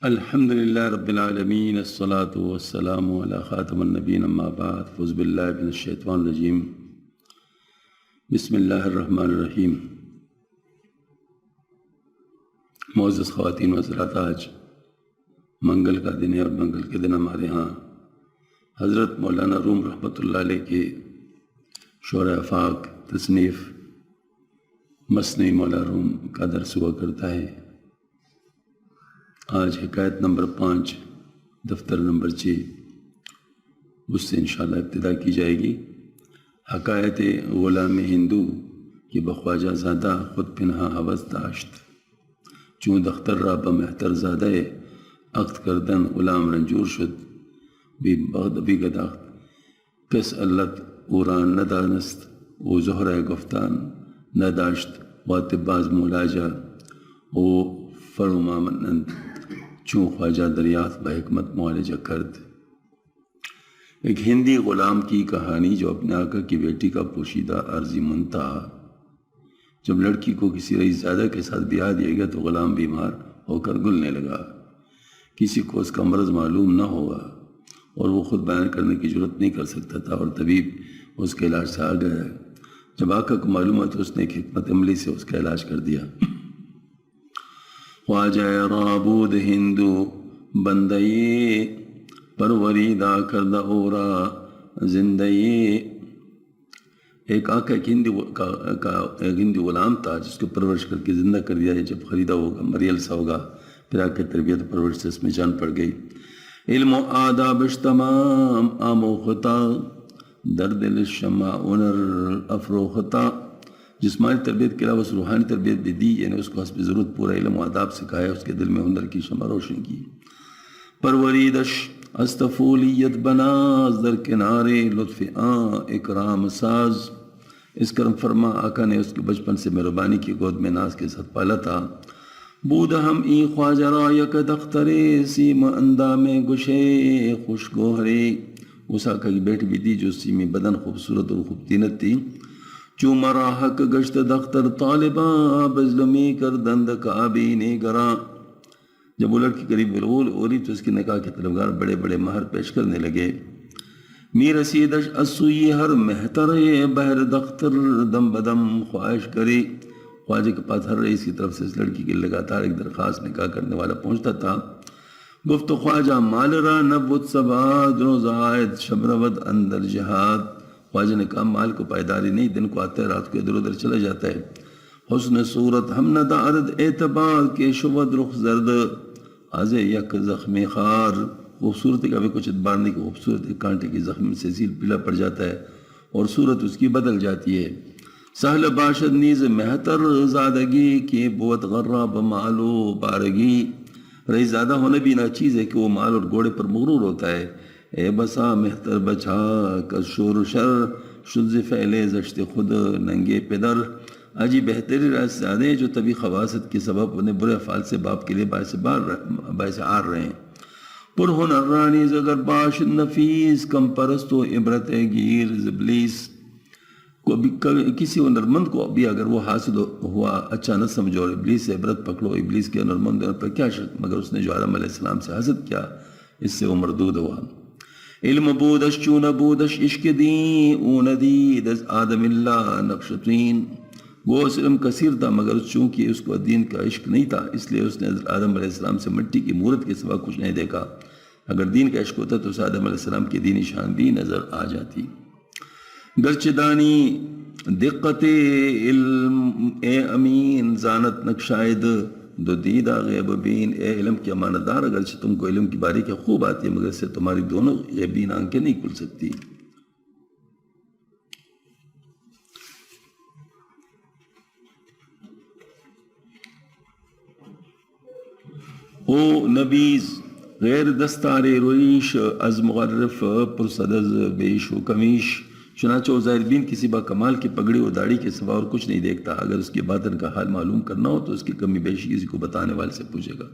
الحمد للہ رب العالمین الصلاۃ والسلام علی خاتم النبیین اما بعد فاعوذ باللہ من الشیطان الرجیم بسم اللہ الرحمن الرحیم۔ معزز خواتین و حضرات، آج منگل کا دن ہے اور منگل کے دن ہمارے ہاں حضرت مولانا روم رحمۃ اللہ علیہ کے شعراء افاق تصنیف مثنوی مولا روم کا درس ہوا کرتا ہے۔ آج حکایت نمبر 5 دفتر نمبر 6 اس سے انشاءاللہ ابتدا کی جائے گی۔ حکایت غلام ہندو کہ بخواجہ زادہ خود پنہا حوض داشت، چون دختر را بمہتر زادہ عقد کردن غلام رنجور شد، بی گداخت کس علت اوران ندانست، او زہرہ گفتان نداشت واتب باز مولاجہ او فرمامند، چون خواجہ دریافت بحکمت معالجہ کرد۔ ایک ہندی غلام کی کہانی جو اپنے آقا کی بیٹی کا پوشیدہ عرضی منتا۔ جب لڑکی کو کسی رئیس زادہ کے ساتھ بیاہ دیا گیا تو غلام بیمار ہو کر گلنے لگا، کسی کو اس کا مرض معلوم نہ ہوگا اور وہ خود بیان کرنے کی جرت نہیں کر سکتا تھا، اور طبیب اس کے علاج سے آ گیا۔ جب آقا کو معلوم ہے تو اس نے ایک حکمت عملی سے اس کا علاج کر دیا۔ خواجہ رابود ہندو بندئی پروریدہ کردہ اورا زندئی۔ ایک آقا ایک ہندی غلام تھا جس کو پرورش کر کے زندہ کر دیا۔ جب خریدا ہوگا مریل سا ہوگا، پھر آ کے تربیت و پرورش سے اس میں جان پڑ گئی۔ علم و آدابش تمام آموختا، درد الشمع انر افروختا۔ جسمانی تربیت کے علاوہ اس روحانی تربیت بھی دی، یعنی اس کو حسب ضرورت پورا علم و آداب سکھایا، اس کے دل میں ہنر کی شمع روشن کی۔ پروریدش استفولیت بناز در کنارے لطف اکرام ساز۔ اس کرم فرما آقا نے اس کے بچپن سے مہربانی کی گود میں ناز کے ساتھ پالا تھا۔ بود ہم ای خواجہ را یک دخترے سیم اندام گشے خوش گوہرے۔ اس آقا کی بیٹی بھی دی جو سیمی بدن خوبصورت اور خوب تینت تھی۔ چو مرا حق گشت دختر طالباں بظلمی کر دند کابینے گراں۔ جب وہ لڑکی قریب بلغول اوری تو اس کی نکاح کے طلبگار بڑے بڑے مہر پیش کرنے لگے۔ می رسیدش اسوئی ہر مہتر بہر دختر دم بدم خواہش کری۔ خواجہ کے پاس ہر رئیس کی طرف سے اس لڑکی کے لگاتار ایک درخواست نکاح کرنے والا پہنچتا تھا۔ گفت خواجہ مال را نبوت سباد روزائد شبرود اندر جہاد۔ خواجہ نے کہا مال کو پائیداری نہیں، دن کو آتا ہے رات کو ادھر ادھر چلا جاتا ہے۔ حسن صورت ہم نہ دارد اعتبار کے شود رخ زرد آز یک زخم خار۔ خوبصورتی کا بھی کچھ اعتبار نہیں کہ خوبصورت ایک کانٹے کی زخم سے سیل پیلا پڑ جاتا ہے اور صورت اس کی بدل جاتی ہے۔ سہل باشد نیز مہتر زادگی کی بوت غرہ بمالو بارگی۔ رئیس زادہ ہونا بھی نہ چیز ہے کہ وہ مال اور گھوڑے پر مغرور ہوتا ہے۔ اے بسا مہتر بچا کز شور و شر شد فعلے زشت خود ننگے پدر۔ اجی بہتری رئیس زادے جو طبی خواصت کے سبب انہیں برے افعال سے باپ کے لیے باعث آر رہے ہیں۔ پرہنر رانی زگر باش نفیس کم پرست و عبرت گیر زبلیس۔ کسی ہنرمند کو بھی اگر وہ حاصل ہوا اچھا نہ سمجھو اور ابلیس سے عبرت پکڑو۔ ابلیس کے ہنرمند پر کیا شک، مگر اس نے جو آدم علیہ السلام سے حسد کیا اس سے وہ مردود ہوا۔ علم بودش چون بودش عشق دین اون دید از آدم اللہ نقشتین۔ وہ اس علم کثیر تھا مگر چونکہ اس کو دین کا عشق نہیں تھا اس لیے اس نے آدم علیہ السلام سے مٹی کی مورت کے سوا کچھ نہیں دیکھا۔ اگر دین کا عشق ہوتا تو اس آدم علیہ السلام کی دینی شان بھی نظر آ جاتی۔ گرچہ دانی دقت علم اے امین زانت نقشائد دو دیدہ غیب بین۔ اے علم کی امانت دار، اگرچہ تم کو علم کی باریکی خوب آتی ہے مگر اس سے تمہاری دونوں غیبین آنکھیں نہیں کھل سکتی۔ او نبیز غیر دستار رویش از مغرف پرسدز بیش و کمیش۔ چنانچہ وہ ظاہر بین کسی با کمال کی پگڑی و داڑھی کے سوا اور کچھ نہیں دیکھتا۔ اگر اس کے باطن کا حال معلوم کرنا ہو تو اس کی کمی بیشی کسی کو بتانے والے سے پوچھے گا۔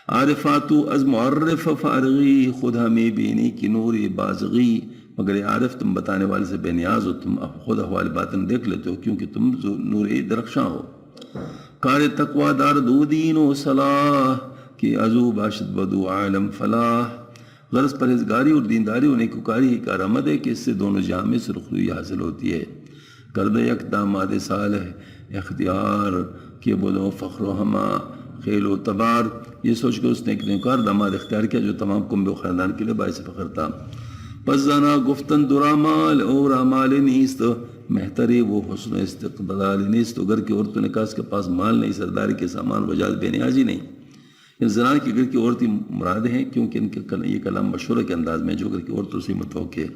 عارفاتو از معرف فارغی خود ہمیں بینی کی نور بازغی۔ مگر عارف تم بتانے والے سے بے نیاز ہو، تم خود احوال باطن دیکھ لیتے ہو کیونکہ تم نور درخشاں ہو۔ کار تقوی دار دو دین و صلاح کہ ازو باشد بدو عالم فلاح، غرض پرہیزگاری اور دینداری و نیکوکاری ہی کارآمد ہے کہ اس سے دونوں جہاں میں سرخروئی حاصل ہوتی ہے۔ کردہ یک داماد صالح اختیار کہ بولو فخر و ہما خیل و تبار، یہ سوچ کر اس نے ایک نیکوکار داماد اختیار کیا جو تمام کنبے و خاندان کے لیے باعث فخر تھا۔ پس زنا گفتن درامال اور مال نیست، محتری وہ حسن استقبال نیست، اگر کی عورتوں نے کہا اس کے پاس مال نہیں، سرداری کے سامان وجاز بے نیازی نہیں۔ ان زنا کی گھر کی عورتیں مراد ہیں کیونکہ ان کے یہ کلام مشورہ کے انداز میں جو گھر کی عورتوں سے متوقع ہے،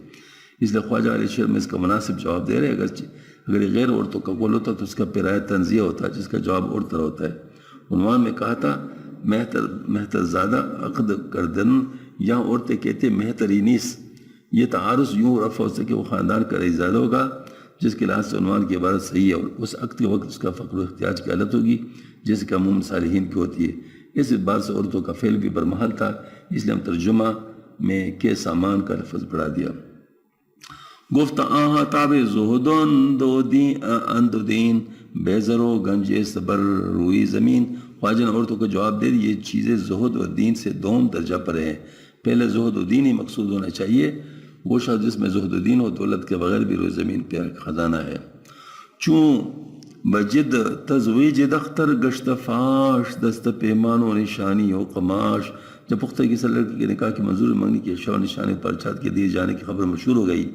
اس لیے خواجہ علی شعر میں اس کا مناسب جواب دے رہے ہیں۔ اگر یہ غیر عورتوں کا قول ہوتا تو اس کا پرایہ تنزیہ ہوتا جس کا جواب اور طرح ہوتا ہے۔ عنوان میں کہا تھا مہتر زادہ عقد کردن، یہاں عورتیں کہتے مہتری نیس، یہ تعارض یوں رفع ہو سکے وہ خاندان کا رئیس زادہ ہوگا جس کے لحاظ سے عنوان کی عبارت صحیح ہے، اور اس عقد کے وقت اس کا فقر و احتیاج کی حالت ہوگی جیسے کہ عموماً صالحین کی ہوتی ہے۔ اس اعتبار سے عورتوں کا فعل بھی برمحل تھا، اس لیے ہم ترجمہ میں کے سامان کا لفظ بڑھا دیا۔ گفت آہا تاب زہدن دو دین بیزر و گنج صبر روئی زمین، خواجہ نے عورتوں کو جواب دے دی یہ چیزیں زہد و دین سے دوم درجہ پر ہیں۔ پہلے زہد و دین ہی مقصود ہونا چاہیے، وہ شخص جس میں زہد و دین ہو دولت کے بغیر بھی روئی زمین پہ خزانہ ہے۔ چون بجد تزویج دختر گشت فاش، دست پیمان و نشانی و قماش، جب پختہ کی لڑکی کے نکاح کی منظوری مانگنے کی اشیاء و نشانی پر چھت کے دیے جانے کی خبر مشہور ہو گئی،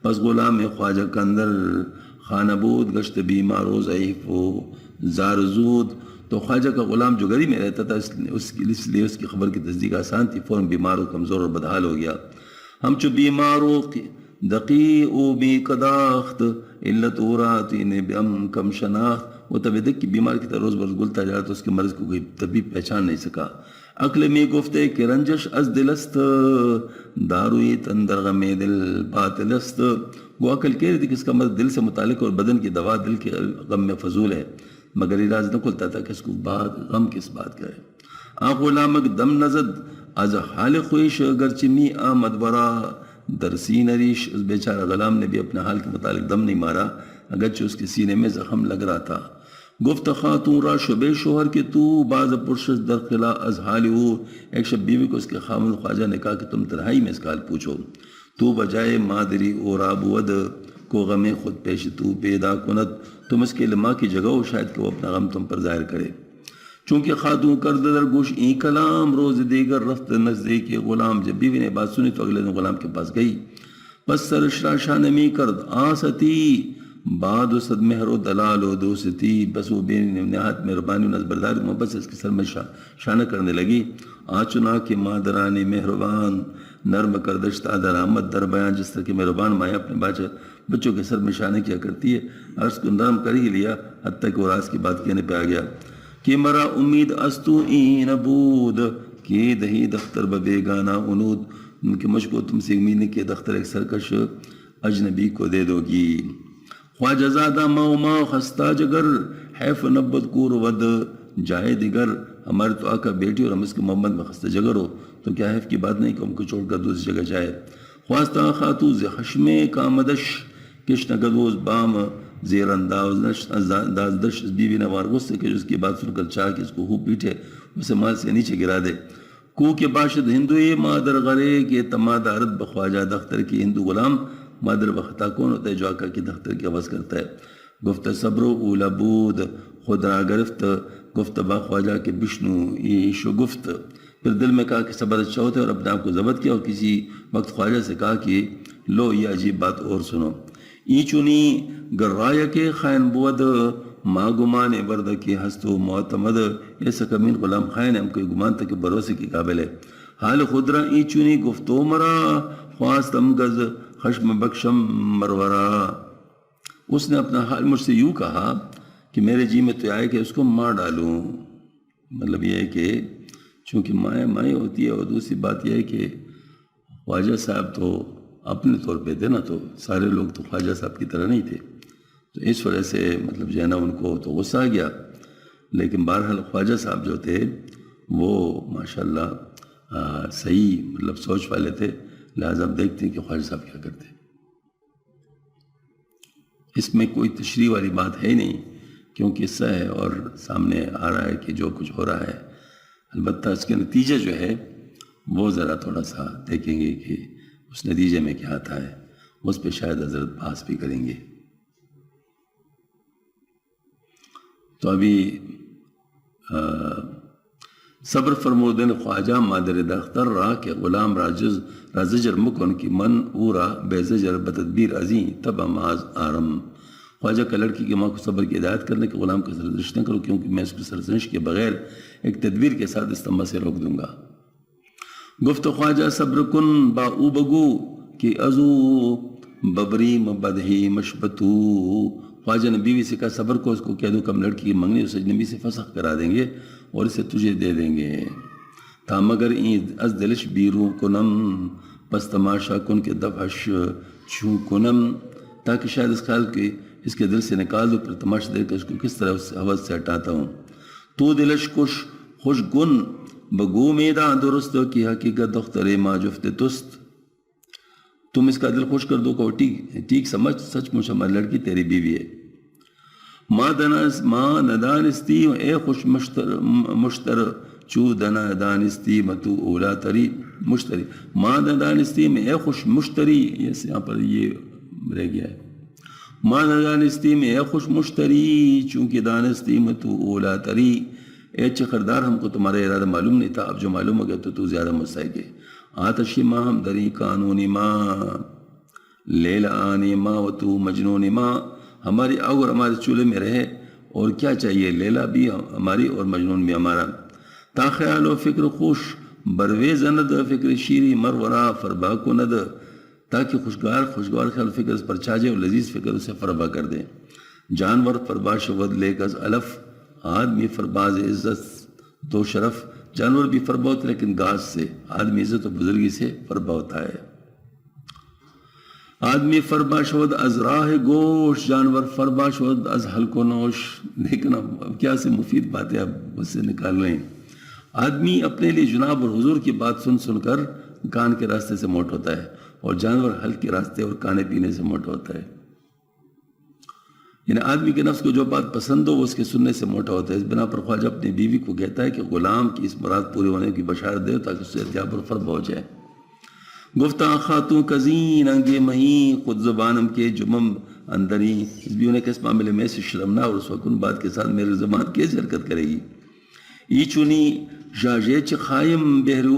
پس غلام خواجہ کندر خانہ بود گشت بیمار و ضعیف و زارزود، تو خواجہ کا غلام جو گھری میں رہتا تھا اس لیے اس کی خبر کی تصدیق آسان تھی، فوراً بیمار و کمزور اور بدحال ہو گیا۔ ہم چو بیمار و دقی او بی قداخت علت اورات بیم کم شناخت، وہ طبیعت کی بیمار کی طرح روز بروز گلتا جا رہا تو اس کے مرض کو کوئی طبیب پہچان نہیں سکا۔ عقل میں گفتے کہ رنجش از دلست، داروی تندر غم دل باطلست، وہ عقل کہہ رہی تھی کہ اس کا مرض دل سے متعلق اور بدن کی دوا دل کے غم میں فضول ہے، مگر یہ راز نہ کھلتا تھا کہ اس کو غم کس بات کا ہے۔ آنکھ غلامک دم نزد از حال خویش گرچہ می آمد ورا درسی نریش، اس بیچارہ غلام نے بھی اپنے حال کے متعلق دم نہیں مارا اگرچہ اس کے سینے میں زخم لگ رہا تھا۔ گفت خاتون را شبے شوہر کے تو باز پرشش در خلا از حال او، ایک شب بیوی کو اس کے خامن خواجہ نے کہا کہ تم تنہائی میں اس کا حال پوچھو۔ تو بجائے مادری اور آبود کو غم خود پیش تو پیدا کند، تم اس کے لیے ماں کی جگہ ہو شاید کہ وہ اپنا غم تم پر ظاہر کرے۔ چونکہ خاتون کرد در گوش این کلام، روز دیگر رفت نزدیک غلام، جب بیوی نے بات سنی تو اگلے دن غلام کے پاس گئی۔ پس سر شاشا نمی کرد آستی، بعد و صد مہر و دلال و دوستی، بس وہ بے نہایت مہربانی و نظبرداری محبت سے اس کے سر میں شانہ کرنے لگی۔ آچنا کہ مادران مہربان نرم کردشت آدر آمد در بیان، جس طرح کہ مہربان مائیں اپنے بچوں کے سر میں شانہ کیا کرتی ہے، عرض کو نرم کر ہی لیا حتیٰ کہ وہ راز کی بات کہنے پہ آ گیا کہ مرا امید استو این بود کہ دہی دختر ببیگانہ انود، ان کے مجھ کو تم سے امید نہیں کہ دختر ایک سرکش اجنبی کو دے دو گی۔ خواجہ زادہ ما خستہ جگر حیف نبت کور ود جائے دیگر، ہمارے تو آقا بیٹی اور ہم اس کے محمد میں خستہ جگر ہو تو کیا حیف کی بات نہیں کہ ہم کو چھوڑ کر دوسری جگہ جائے۔ خواستہ خاتو ز خشم کامدش کشن گدوز بام زیر انداز بیوی نے وار غصے کہ جو اس کی بات سن کر چاہ کہ اس کو خوب پیٹے، اسے مال سے نیچے گرا دے۔ کو کے باشد ہندوی مادر غرے کے تماد عرد بخواجہ دختر کی، ہندو غلام مادر بخطا کون ہوتا ہے جو آقا کی دختر کی عوض کرتا ہے۔ گفت صبر اولا بود خود را گرفت، گفت با خواجہ کے بشنو ایشو گفت، پھر دل میں کہا کہ صبر اچھا ہوتا ہے اور اپنے آپ کو ضبط کیا، اور کسی وقت خواجہ سے کہا کہ لو یہ عجیب بات اور سنو۔ ای چونی گر رائے کے خائن بود ما گمان برد کی ہستو معتمد، ایسا کمین غلام خائن ہے، ہم کوئی گمان تک بھروسے کی قابل ہے۔ حال خود را ای چونی گفتو مرا خواستم گز خشم بخشم مرورا، اس نے اپنا حال مجھ سے یوں کہا کہ میرے جی میں تو آئے کہ اس کو مار ڈالوں۔ مطلب یہ ہے کہ چونکہ مائیں ہوتی ہے، اور دوسری بات یہ ہے کہ خواجہ صاحب تو اپنے طور پہ تھے نا، تو سارے لوگ تو خواجہ صاحب کی طرح نہیں تھے، تو اس وجہ سے مطلب جو ہے نا ان کو تو غصہ آ گیا، لیکن بہرحال خواجہ صاحب جو تھے وہ ماشاءاللہ صحیح مطلب سوچ والے تھے، لہٰذا آپ دیکھتے ہیں کہ خواجہ صاحب کیا کرتے۔ اس میں کوئی تشریح والی بات ہے نہیں کیونکہ قصہ ہے اور سامنے آ رہا ہے کہ جو کچھ ہو رہا ہے البتہ اس کے نتیجہ جو ہے وہ ذرا تھوڑا سا دیکھیں گے کہ اس نتیجے میں کیا آتا ہے، اس پہ شاید حضرت بحث بھی کریں گے۔ تو ابھی صبر فرمودن خواجہ مادر دختر را کہ غلام رازجر مکن کی من اورا بے زجر بتدبیر ازیں تب اماز آرم۔ خواجہ کا لڑکی کی ماں کو صبر کی ہدایت کرنے کہ غلام کا سرزنش نہ کرو، کیونکہ میں اس کو سرزنش کے بغیر ایک تدبیر کے ساتھ استمبا سے روک دوں گا۔ گفت خواجہ صبر کن با او بگو کہ ازو ببری مبدہی مشبتو۔ خواجہ نے بیوی سے کہا صبر کو، اس کو کہہ دو کہ ہم لڑکی کی منگنی اس اجنبی سے فسخ کرا دیں گے اور اسے تجھے دے دیں گے۔ تا مگر این از دلش بیرو کنم، پس تماشا کن کے دفعش چھو کنم، تاکہ شاید اس خیال کہ اس کے دل سے نکال دو، پر تماشا دے کر اس کو کس طرح اس حوث سے ہٹاتا ہوں۔ تو دلش خوش گن بگو میدہ درست کی حقیقت دختر ما جفت تست۔ تم اس کا دل خوش کر دو کہ ٹھیک سمجھ، سچ مچ ہماری لڑکی تیری بیوی ہے۔ ما ندانستی اے خوش مشتر چو دنا دانستی متو اولا تری مشتری۔ ما ندانستی میں اے خوش مشتری، یہاں پر یہ رہ گیا ہے، ما ندانستی میں اے خوش مشتری چونکہ دانستی متو اولا تری۔ اے چخردار ہم کو تمہارا ارادہ معلوم نہیں تھا، اب جو معلوم ہو گیا تو زیادہ مستحق ہے۔ آتشی ما ہم دری قانونی ما لیل آنی ما و تو مجنونی ما۔ ہماری آگ اور ہمارے چولہے میں رہے، اور کیا چاہیے، لیلا بھی ہماری اور مجنون بھی ہمارا۔ تا خیال و فکر خوش برویز ند فکر شیری مرورا فربا کو ند، تاکہ خوشگوار خیال فکر اس پر چھا جائے اور لذیذ فکر اسے فربا کر دے۔ جانور فربا شود لے گز الف، آدمی فرباز عزت تو شرف۔ جانور بھی فربا ہوتا ہے لیکن گاز سے، آدمی عزت و بزرگی سے فربا ہوتا ہے۔ آدمی فربا شود از راہ گوش، جانور فربا شود از حلق و نوش۔ دیکھنا کیا سے مفید باتیں اب اس سے نکال رہے ہیں۔ آدمی اپنے لیے جناب اور حضور کی بات سن کر کان کے راستے سے موٹ ہوتا ہے، اور جانور حلق کے راستے اور کھانے پینے سے موٹ ہوتا ہے۔ یعنی آدمی کے نفس کو جو بات پسند ہو وہ اس کے سننے سے موٹا ہوتا ہے۔ اس بنا پر خواجہ اپنی بیوی کو کہتا ہے کہ غلام کی اس مراد پوری ہونے کی بشارت دے تاکہ اس سے ارتیاب اور فرب ہو جائے۔ گفتہ خاتون کزین انگے مہین خود زبانم کے جمم اندری۔ اس بیوی نے کہ اس معاملے میں سے شرمنا اور اس وقت بات کے ساتھ میرے زبان کیسے حرکت کرے گی۔ ای چونی جاجے چ خائم بہرو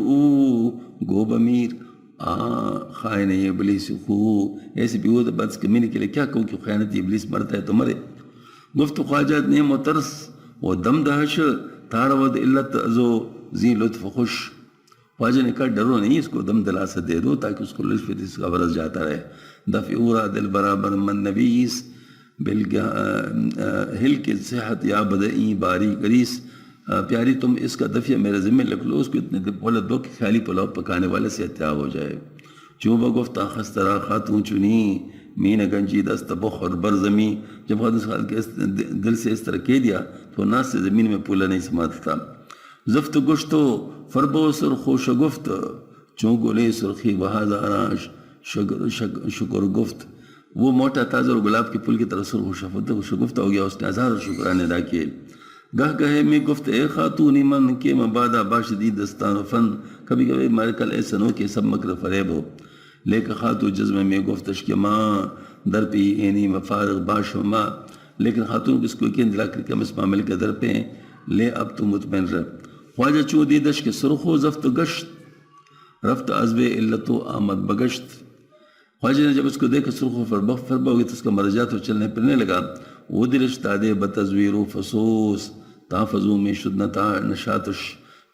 گو بمیر، خائن ابلیس خو۔ ایسی بیوی تو بد کمینے کے لیے کیا کہوں کہ خیانتی ابلیس مرتا ہے تو مرے۔ گفت خواجہ نیم و ترس و دم دہش تارود علت ازو زی لطف خوش۔ خواجہ نے کہا ڈرو نہیں، اس کو دم دلاسا دے دو تاکہ اس کو لطف اس کا برس جاتا رہے۔ دفع اورا دل برابر من نبیس ہل کے صحت یا بدئی باری گریس۔ پیاری تم اس کا دفعہ میرے ذمہ لکھ لو، اس کو اتنے بولت دو کہ خیالی پلاؤ پکانے والے سے اتیاب ہو جائے۔ چوبہ گفتہ خسترا خاتون چنی مین گنجی دست بخور برزمی۔ جب خاتون سوال کے دل سے اس طرح کہہ دیا تو ناس سے زمین میں پولا نہیں سماتا تھا۔ زفت گشتو فربو سرخو شگفت چون گلے سرخی بہاز آراش شکر گفت۔ وہ موٹا تازہ اور گلاب کے پل کی طرح شگفتہ ہو گیا، اس نے ہزار شکرانے ادا کیے۔ گہ گہے میں گفت اے خاتونی من کے مبادہ باشدی دستان و فن۔ کبھی کبھی ہمارے کل ایسا نو کہ سب مکر فریب ہو، لے کر خاتون جزم میں گفتش کے ماں در پی اینی مفارغ باش و ماں۔ لیکن خاتون کس کو یقین دلا کر کہ ہم اس معاملے کے در پہ ہیں، لے اب تو مطمئن رہ۔ خواجہ چو دیدش کے سرخو زفت گشت رفت عزب علت و آمد بگشت۔ خواجہ نے جب اس کو دیکھا سرخو فربا ہوگی تو اس کا مرجات اور چلنے پھرنے لگا۔ وہ دلش تادے بتزویر و فسوس تافزو میں شدنتا نشاتش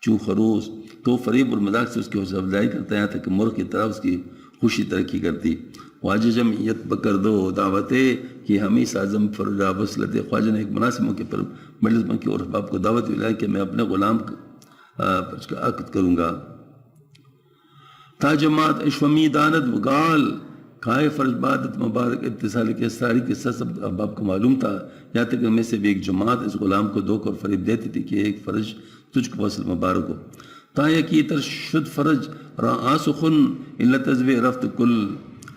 چو خروس۔ تو فریب اور مذاق سے اس کی حوصلہ افزائی کرتا ہے، یہاں تک کہ مرغ کی طرح اس کی خوشی ترقی کرتی۔ خواجہ جمعیت بکر دو دعوتے کہ ہمیشہ اعظم فرجا وصلت۔ خواجہ نے ایک مناسب موقع پر مجلس میں کی اور باپ کو دعوت دلائی کہ میں اپنے غلام کا عقد کروں گا۔ تا جماعت اشومی داند وگال کھائے فرج بادت مبارک اتصال کے ساری قصہ سب باپ کو معلوم تھا، یہاں تک میں سے بھی ایک جماعت اس غلام کو دھوکہ اور فریب دیتی تھی کہ ایک فرج تجھ کو وصل مبارک ہو۔ تا یکی تر شد فرج را آسخن علت ازب رفت کل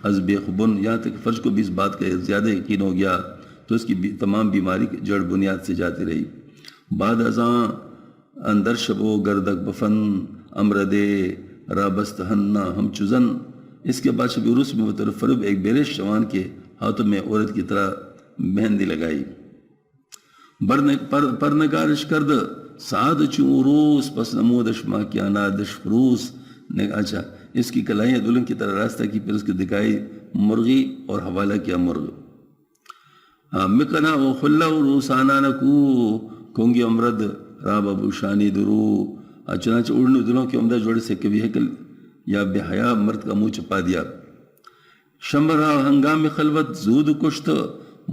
ازب خبن۔ یہاں تک فرج کو بھی اس بات کا زیادہ یقین ہو گیا تو اس کی تمام بیماری جڑ بنیاد سے جاتی رہی۔ بعد ازاں اندر شبو گردک بفن امرد رابست ہننا ہم چزن. اس کے بعد شب عروس میں وہ طرف فرب ایک بیرش جوان کے ہاتھوں میں عورت کی طرح مہندی لگائی. پرنگارش کرد سعد چون عروس پس نمودش ماں کیا نادش خروس. اچھا اس کی کلائیاں دلہن کی طرح راستہ کی، پھر اس کی دکھائی مرغی اور حوالہ کیا مرغ. مکنا و خلا عروسانہ نکو کونگی امرد راب ابو شانی درو. چنانچہ اڑنے دلوں کے عمدہ جوڑے سے کبھی ہیکل یا بے حیا مرد کا منہ چپا دیا. شمبرا ہنگام خلوت زود کشت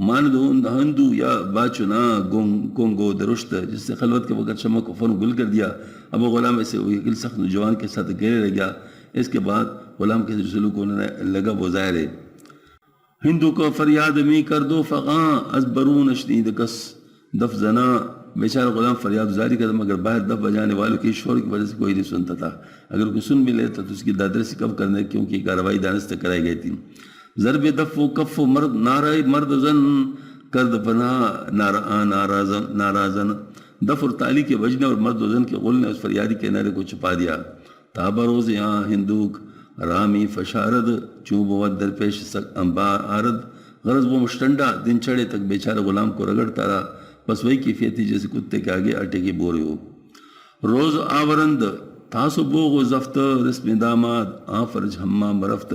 ماندون ہندو یا باچنا گونگو درشت. جس سے خلوت کے وقت شمع کو فن گل کر دیا. اب وہ غلام ایسے ہیکل سخت نوجوان کے ساتھ گھیرے رہ گیا. اس کے بعد غلام کے سلوک ہونے لگا وہ ظاہر ہے. ہندو کو فریاد می کر دو فغاں از برون اشنید کس دف زنا. بیچارہ غلام فریاد زاری کرتا مگر باہر دف بجانے والوں کی شور کی وجہ سے کوئی نہیں سنتا تھا. اگر کوئی سن بھی لیتا تو اس کی دادرسی کب کرنے کیونکہ کارروائی دانستہ کرائی گئی تھی. ضرب دف و کف و مرد نارائے مرد زن کرد پناہ نارازن. دف اور تالی کے بجنے اور مرد و زن کے غل نے اس فریادی کے نعرے کو چھپا دیا. تابروز یہاں ہندوک رامی فشارد چوب ود درپیش انبار آرد. غرض وہ مشتنڈا دن چڑھے تک بیچارہ غلام کو رگڑتا رہا. بس وہی کیفیت تھی جیسے کتے کے آگے آٹے کی بورے ہو. روز آورند تاسو بوغ و زفت رسم داماد فرج حمام رفت.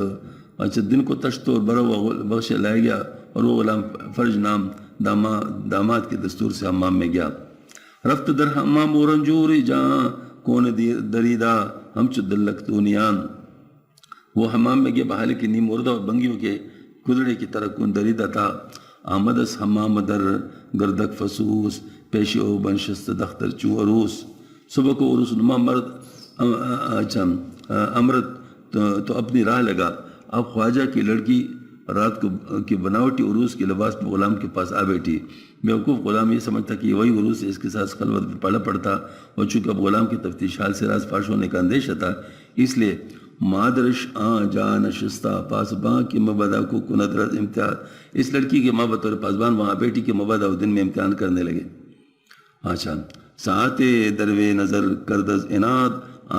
اچھا دن کو تشت اور برو بخش لائے گیا اور وہ غلام فرج نام داماد کے دستور سے حمام میں گیا. رفت در حمام و رنجوری جہاں کون دریدہ ہم چو دلک دونیان. وہ حمام میں گیا بحال کی نیم مردہ اور بنگیوں کے کدڑے کی طرح کون دریدہ تھا. آمدس حمام در گردک فسوس پیشی او بنشست دختر چو عروس. صبح کو عروس نما مرد اچھا امرت تو اپنی راہ لگا. اب خواجہ کی لڑکی رات کو کی بناوٹی عروس کے لباس میں غلام کے پاس آ بیٹھی. بیوقوف غلام یہ سمجھتا کہ وہی عروس اس کے ساتھ خلوت میں پڑا پڑتا. اور چونکہ اب غلام کی تفتیش حال سے راز فاش ہونے کا اندیشہ تھا اس لیے مادرش جا نشستہ پاسباں کی مبادہ کو کندرت امتحان. اس لڑکی کے ماں بطور پاسبان وہاں بیٹی کے مبادہ دن میں امتحان کرنے لگے. اچھا ساعت دروے نظر کردز اناد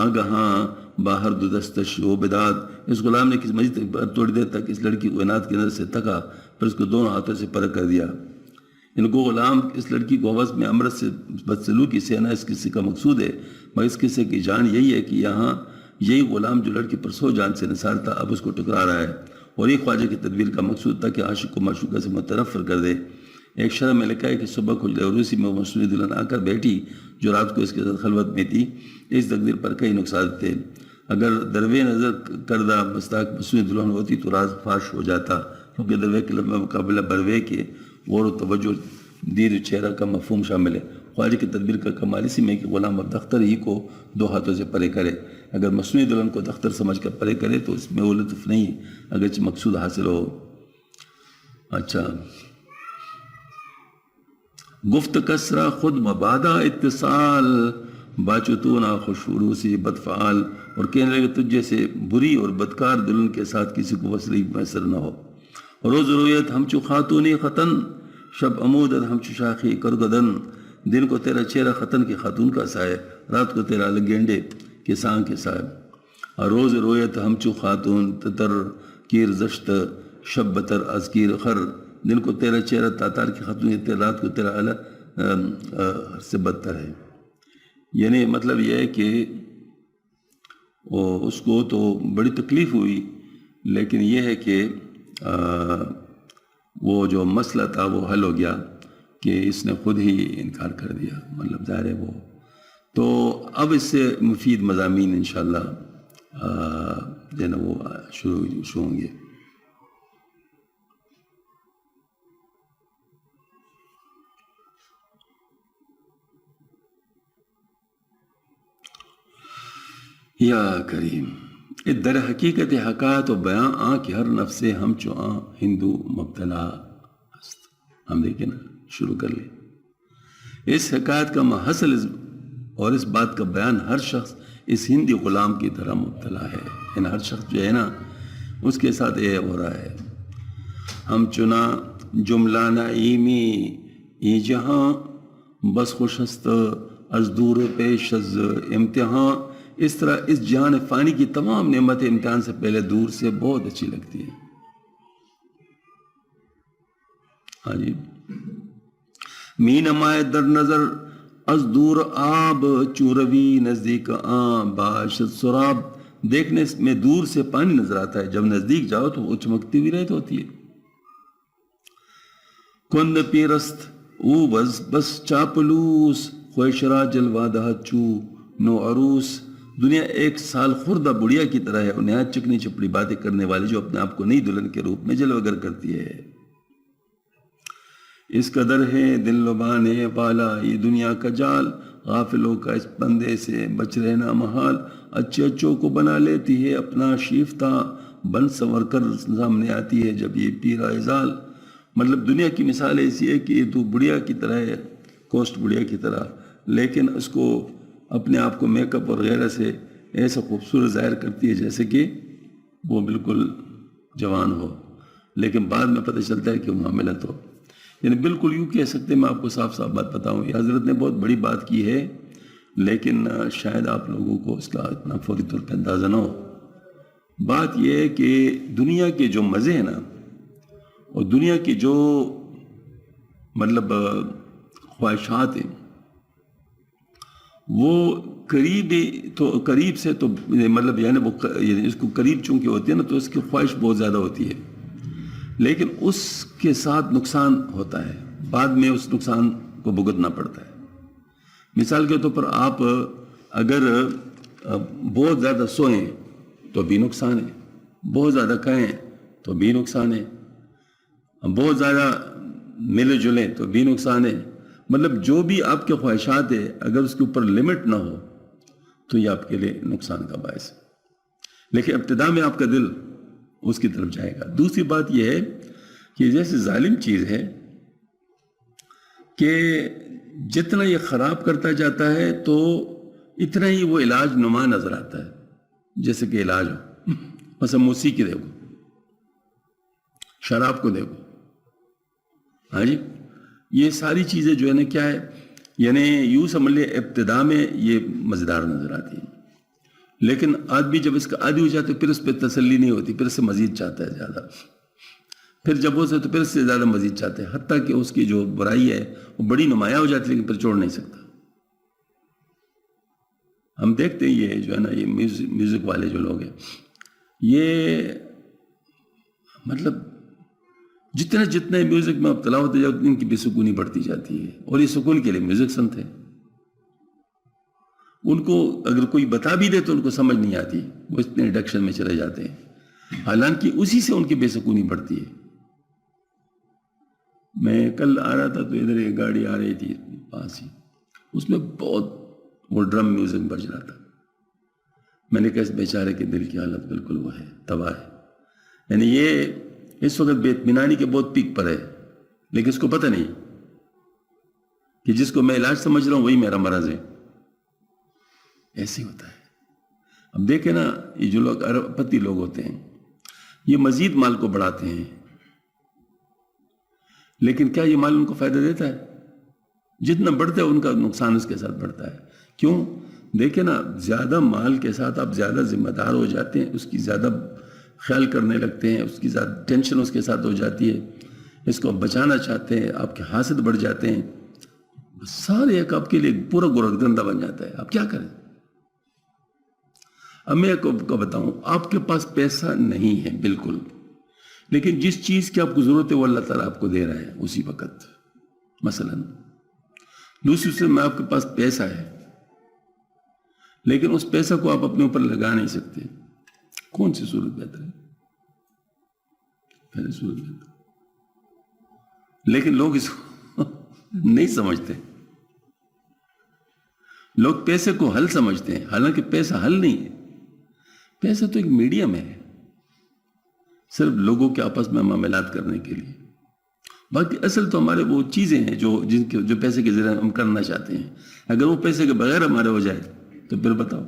آگہاں باہر دو دستش و بداد. اس غلام نے کس مجید تھوڑی دیر تک اس لڑکی کو اناد کی نظر سے تکا پھر اس کو دونوں ہاتھوں سے پرکھ کر دیا. ان کو غلام اس لڑکی کو عوض میں امرت سے بدسلوکی سے نہ اس قصے کا مقصود ہے مگر اس قصے کی جان یہی ہے کہ یہاں یہی غلام جو لڑکی پر سو جان سے نثار تھا اب اس کو ٹکرا رہا ہے. اور یہ خواجہ کی تدبیر کا مقصود تھا کہ عاشق کو معشوقہ سے متنفر کر دے. ایک شرح میں لکھا ہے کہ صبح کو عروسی میں مصنوعی دلہن آ کر بیٹھی جو رات کو اس کے ساتھ خلوت میں تھی. اس تقدیر پر کئی نقصان تھے. اگر دروے نظر کردہ مستاق مصنوعی دلہن ہوتی تو راز فاش ہو جاتا کیونکہ دروے کے لفظ مقابلہ بروے کے غور و توجہ دیر چہرہ کا مفہوم شامل ہے. خواجہ کی تدبیر کا کمال اسی میں کہ غلام اب دختر ہی کو دو ہاتھوں سے پرے کرے. اگر مصنوعی دلہن کو دختر سمجھ کر پرے کرے تو اس میں وہ لطف نہیں اگرچہ مقصود حاصل ہو. اچھا گفت کسرا خود مبادہ اتصال باچتونا خوشوروسی بدفعال. اور کہنے لگے تجھ جیسے بری اور بدکار دلہن کے ساتھ کسی کو وصلی میسر نہ ہو. روز رویت ہم چو خاتونی خطن شب امودت ہم چو شاخی کرگدن. دن کو تیرا چہرہ خطن کی خاتون کا سائے رات کو تیرا گینڈے کے سانگ کے سائے. روز رویت ہم چو خاتون تتر کیر زشت شب بتر از کیر خر. دن کو تیرا چہرہ تاتار کی خاتون ہے رات کو تیرا اعلیٰ سے بدتر ہے. یعنی مطلب یہ ہے کہ اس کو تو بڑی تکلیف ہوئی لیکن یہ ہے کہ وہ جو مسئلہ تھا وہ حل ہو گیا کہ اس نے خود ہی انکار کر دیا. مطلب ظاہر ہے وہ تو اب اس سے مفید مضامین انشاءاللہ جو ہے نا وہ شروع ہوں گے. یا کریم در حقیقت حکایت و بیان کہ ہر نفس ہم چو ہندو مبتلا است. ہم دیکھیں نا شروع کر لیں. اس حکایت کا محصل اور اس بات کا بیان ہر شخص اس ہندی غلام کی طرح مبتلا ہے. یعنی ہر شخص جو ہے نا اس کے ساتھ یہ ہو رہا ہے. ہم چنا جملہ نعیمی ای جہاں بس خوشست از دور پیش از امتحان. اس طرح اس جہان فانی کی تمام نعمتیں امتحان سے پہلے دور سے بہت اچھی لگتی ہیں. ہاں جی. می نمائے در نظر از دور آب چوروی نزدیک باشد سراب. دیکھنے میں دور سے پانی نظر آتا ہے، جب نزدیک جاؤ تو وہ چمکتی ہوئی رہت ہوتی ہے. کند پیرست او بس چاپلوس خوشرا جلوہ دہ چو نو عروس. دنیا ایک سال خوردہ بڑھیا کی طرح ہے اور نہایت چکنی چپڑی باتیں کرنے والی جو اپنے آپ کو نئی دلہن کے روپ میں جلوہ گر کرتی ہے. اس قدر ہے دل لبانے والا یہ دنیا کا جال، غافلوں کا اس بندے سے بچ رہنا محال. اچھے اچھوں کو بنا لیتی ہے اپنا شیفتہ، بن سنور کر سامنے آتی ہے جب یہ پیرا ازال. مطلب دنیا کی مثال ایسی ہے کہ تو بڑھیا کی طرح ہے، کوسٹ بڑھیا کی طرح، لیکن اس کو اپنے آپ کو میک اپ اور غیرہ سے ایسا خوبصورت ظاہر کرتی ہے جیسے کہ وہ بالکل جوان ہو، لیکن بعد میں پتہ چلتا ہے کہ وہ حاملت ہو. یعنی بالکل یوں کہہ سکتے ہیں. میں آپ کو صاف صاف بات بتاؤں، یہ حضرت نے بہت بڑی بات کی ہے، لیکن شاید آپ لوگوں کو اس کا اتنا فوری طور پہ اندازہ نہ ہو. بات یہ ہے کہ دنیا کے جو مزے ہیں نا، اور دنیا کی جو مطلب خواہشات ہیں، وہ قریب سے تو مطلب یعنی اس کو قریب چونکہ ہوتی ہے نا تو اس کی خواہش بہت زیادہ ہوتی ہے، لیکن اس کے ساتھ نقصان ہوتا ہے، بعد میں اس نقصان کو بھگتنا پڑتا ہے. مثال کے طور پر آپ اگر بہت زیادہ سوئیں تو بھی نقصان ہے، بہت زیادہ کھائیں تو بھی نقصان ہے، بہت زیادہ ملے جلیں تو بھی نقصان ہے. مطلب جو بھی آپ کے خواہشات ہے اگر اس کے اوپر لمٹ نہ ہو تو یہ آپ کے لیے نقصان کا باعث ہے. لیکن ابتدا میں آپ کا دل اس کی طرف جائے گا. دوسری بات یہ ہے کہ جیسے ظالم چیز ہے کہ جتنا یہ خراب کرتا جاتا ہے تو اتنا ہی وہ علاج نما نظر آتا ہے. جیسے کہ علاج ہو، مثلا موسیقی دیکھو، شراب کو دیکھو، ہاں جی، یہ ساری چیزیں جو ہے نا کیا ہے، یعنی یوں سمجھ لے ابتدا میں یہ مزیدار نظر آتی ہیں، لیکن آدمی جب اس کا عادی ہو جاتا ہے پھر اس پہ تسلی نہیں ہوتی، پھر اس سے مزید چاہتا ہے زیادہ، پھر جب وہ سے تو پھر اس سے زیادہ مزید چاہتے ہیں، حتیٰ کہ اس کی جو برائی ہے وہ بڑی نمایاں ہو جاتی ہے لیکن پھر چھوڑ نہیں سکتا. ہم دیکھتے ہیں یہ جو ہے نا یہ میوزک والے جو لوگ ہیں، یہ مطلب جتنے میوزک میں مبتلا ہوتے جاتے ہیں ان کی بے سکونی بڑھتی جاتی ہے، اور یہ سکون کے لیے میوزک سنتے ہیں. ان کو اگر کوئی بتا بھی دے تو ان کو سمجھ نہیں آتی، وہ اتنے ڈکشن میں چلے جاتے ہیں، حالانکہ اسی سے ان کی بے سکونی بڑھتی ہے. میں کل آ رہا تھا تو ادھر ایک گاڑی آ رہی تھی پاس ہی، اس میں بہت وہ ڈرم میوزک بج رہا تھا. میں نے کہا اس بیچارے کے دل کی حالت بالکل وہ ہے، تباہ ہے. یعنی یہ اس وقت بے اطمینانی کے بہت پیک پر ہے، لیکن اس کو پتہ نہیں کہ جس کو میں علاج سمجھ رہا ہوں وہی میرا مرض ہے. ایسے ہوتا ہے. اب دیکھیں نا یہ جو لوگ ارب پتی لوگ ہوتے ہیں یہ مزید مال کو بڑھاتے ہیں، لیکن کیا یہ مال ان کو فائدہ دیتا ہے؟ جتنا بڑھتا ہے ان کا نقصان اس کے ساتھ بڑھتا ہے. کیوں؟ دیکھیں نا زیادہ مال کے ساتھ آپ زیادہ ذمہ دار ہو جاتے ہیں، اس کی زیادہ خیال کرنے لگتے ہیں، اس کی زیادہ ٹینشن اس کے ساتھ ہو جاتی ہے، اس کو بچانا چاہتے ہیں، آپ کے حاسد بڑھ جاتے ہیں، سارے ایک آپ کے لیے پورا گردندہ بن جاتا ہے. آپ کیا کریں؟ اب میں آپ کو بتاؤں، آپ کے پاس پیسہ نہیں ہے بالکل، لیکن جس چیز کی آپ کو ضرورت ہے وہ اللہ تعالیٰ آپ کو دے رہا ہے اسی وقت. مثلا دوسری سے میں آپ کے پاس پیسہ ہے لیکن اس پیسہ کو آپ اپنے اوپر لگا نہیں سکتے. کون سی صورت بہتر ہے؟ پہلی صورت بہتر. لیکن لوگ اس کو نہیں سمجھتے. لوگ پیسے کو حل سمجھتے ہیں، حالانکہ پیسہ حل نہیں ہے. پیسہ تو ایک میڈیم ہے صرف لوگوں کے آپس میں معاملات کرنے کے لیے. باقی اصل تو ہمارے وہ چیزیں ہیں جو پیسے کے ذریعے ہم کرنا چاہتے ہیں. اگر وہ پیسے کے بغیر ہمارے ہو جائے تو پھر بتاؤ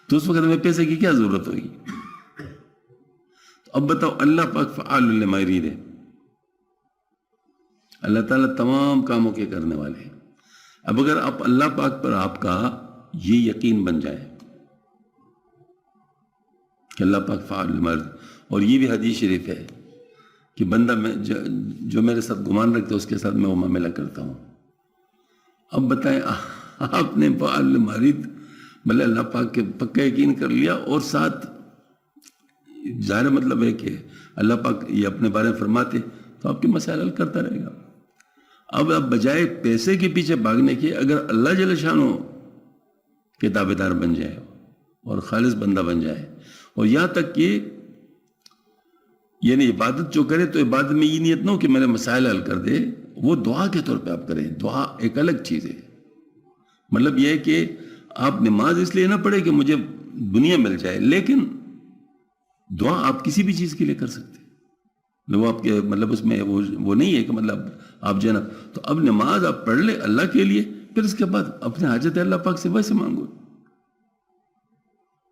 تو اس وقت ہمیں پیسے کی کیا ضرورت ہوگی؟ اب بتاؤ اللہ پاک فعال لما یرید ہے. اللہ تعالیٰ تمام کاموں کے کرنے والے ہیں۔ اب اگر آپ اللہ پاک پر آپ کا یہ یقین بن جائے کہ اللہ پاک فعال لما یرید، اور یہ بھی حدیث شریف ہے کہ بندہ جو میرے ساتھ گمان رکھتا ہے اس کے ساتھ میں وہ معاملہ کرتا ہوں۔ اب بتائیں آپ نے فعال لما یرید بلے اللہ پاک کے پکا یقین کر لیا، اور ساتھ ظاہر مطلب ہے کہ اللہ پاک یہ اپنے بارے میں فرماتے تو آپ کے مسائل حل کرتا رہے گا۔ اب آپ بجائے پیسے کے پیچھے بھاگنے کے اگر اللہ جل شانہ کے تابعدار بن جائے اور خالص بندہ بن جائے، اور یہاں تک کہ یعنی عبادت جو کرے تو عبادت میں یہ نیت نہ ہو کہ میرے مسائل حل کر دے، وہ دعا کے طور پہ آپ کریں۔ دعا ایک الگ چیز ہے، مطلب یہ ہے کہ آپ نماز اس لیے نہ پڑھے کہ مجھے دنیا مل جائے، لیکن دعا آپ کسی بھی چیز کے لیے کر سکتے ہیں۔ وہ آپ کے مطلب اس میں وہ نہیں ہے کہ مطلب آپ جو ہے نا، تو اب نماز آپ پڑھ لے اللہ کے لیے، پھر اس کے بعد اپنے حاجت اللہ پاک سے ویسے مانگو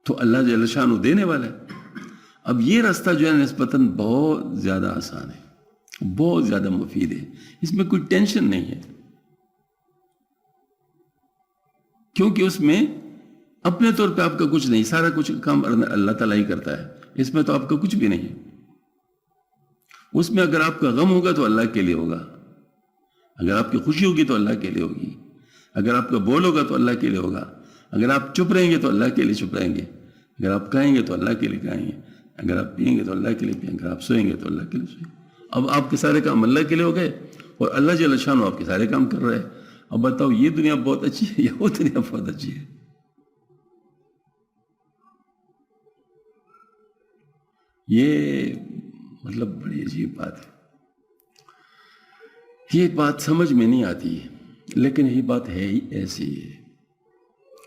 تو اللہ جل شانہ دینے والا ہے۔ اب یہ راستہ جو ہے نسبتاً بہت زیادہ آسان ہے، بہت زیادہ مفید ہے، اس میں کوئی ٹینشن نہیں ہے، کیونکہ اس میں اپنے طور پہ آپ کا کچھ نہیں، سارا کچھ کام اللہ تعالیٰ ہی کرتا ہے، اس میں تو آپ کا کچھ بھی نہیں ہے۔ اس میں اگر آپ کا غم ہوگا تو اللہ کے لیے ہوگا، اگر آپ کی خوشی ہوگی تو اللہ کے لیے ہوگی، اگر آپ کا بول ہوگا تو اللہ کے لیے ہوگا، اگر آپ چپ رہیں گے تو اللہ کے لیے چپ رہیں گے، اگر آپ کہیں گے تو اللہ کے لیے کہیں گے، اگر آپ پئیں گے تو اللہ کے لیے پئیں گے، اگر آپ سوئیں گے تو اللہ کے لیے سوئیں گے۔ اب آپ کے سارے کام اللہ کے لیے ہو گئے اور اللہ جل شانہ آپ کے سارے کام کر رہے ہیں۔ اب بتاؤ یہ دنیا بہت اچھی ہے یا وہ دنیا بہت اچھی ہے؟ یہ مطلب بڑی عجیب بات ہے، یہ بات سمجھ میں نہیں آتی، لیکن یہ بات ہے ہی ایسی ہے،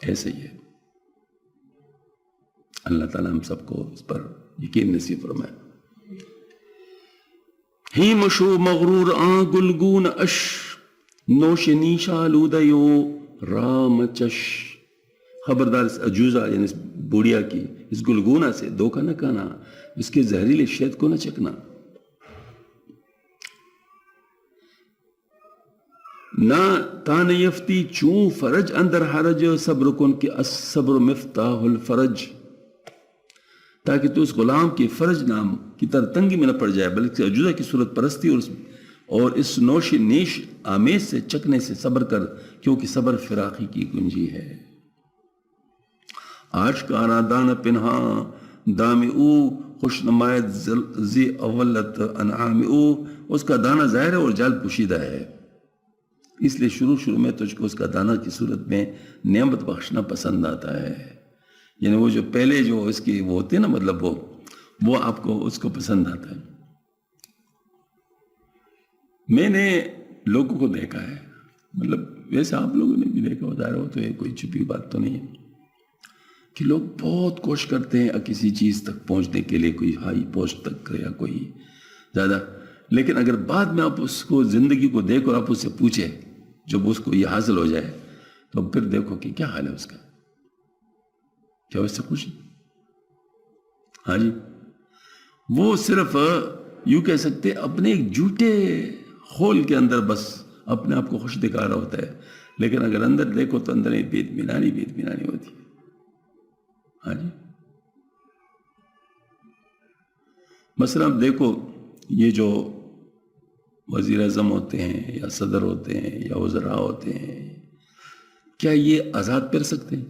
ایسے ہی ہے۔ اللہ تعالیٰ ہم سب کو اس پر یقین نصیب فرمائے۔ ہی مشو مغرور آن گلگون اش نوش نیشا لودیو رام چش، خبردار اس عجوزہ یعنی اس بوڑھیا کی اس گلگونہ سے دھوکہ نہ کھانا، اس کے زہریلے شہد کو نہ چکنا۔ نہ تان یفتی چون فرج اندر حرج، صبر کن کہ الصبر مفتاح الفرج، تاکہ تو اس غلام کے فرج نام کی طرح تنگی میں نہ پڑ جائے، بلکہ عجوزہ کی صورت پرستی اور اس نوش نیش آمیز سے چکنے سے صبر کر، کیونکہ صبر فراخی کی کنجی ہے۔ آشکارا دان پنہا دام او خوش نمایت زی اولت انعام او، اس کا دانہ ظاہر ہے اور جال پوشیدہ ہے، اس لیے شروع میں تجھ کو اس کا دانہ کی صورت میں نعمت بخشنا پسند آتا ہے، یعنی وہ جو پہلے جو اس کی وہ ہوتے ہیں نا، مطلب وہ آپ کو اس کو پسند آتا ہے۔ میں نے لوگوں کو دیکھا ہے، مطلب ویسے آپ لوگوں نے بھی دیکھا ہو، ظاہر ہو تو یہ کوئی چھپی بات تو نہیں ہے کہ لوگ بہت کوشش کرتے ہیں کسی چیز تک پہنچنے کے لیے، کوئی ہائی پوسٹ تک یا کوئی زیادہ، لیکن اگر بعد میں آپ اس کو زندگی کو دیکھ اور آپ اس سے پوچھیں جب اس کو یہ حاصل ہو جائے تو پھر دیکھو کہ کیا حال ہے اس کا، کیا اس سے خوش؟ ہاں جی، وہ صرف یوں کہہ سکتے اپنے ایک جھوٹے خول کے اندر بس اپنے آپ کو خوش دکھا رہا ہوتا ہے، لیکن اگر اندر دیکھو تو اندر ایک بے اطمینانی ہوتی ہے۔ ہاں جی، مثلا آپ دیکھو یہ جو وزیر اعظم ہوتے ہیں یا صدر ہوتے ہیں یا وزراء ہوتے ہیں، کیا یہ آزاد پھر سکتے ہیں؟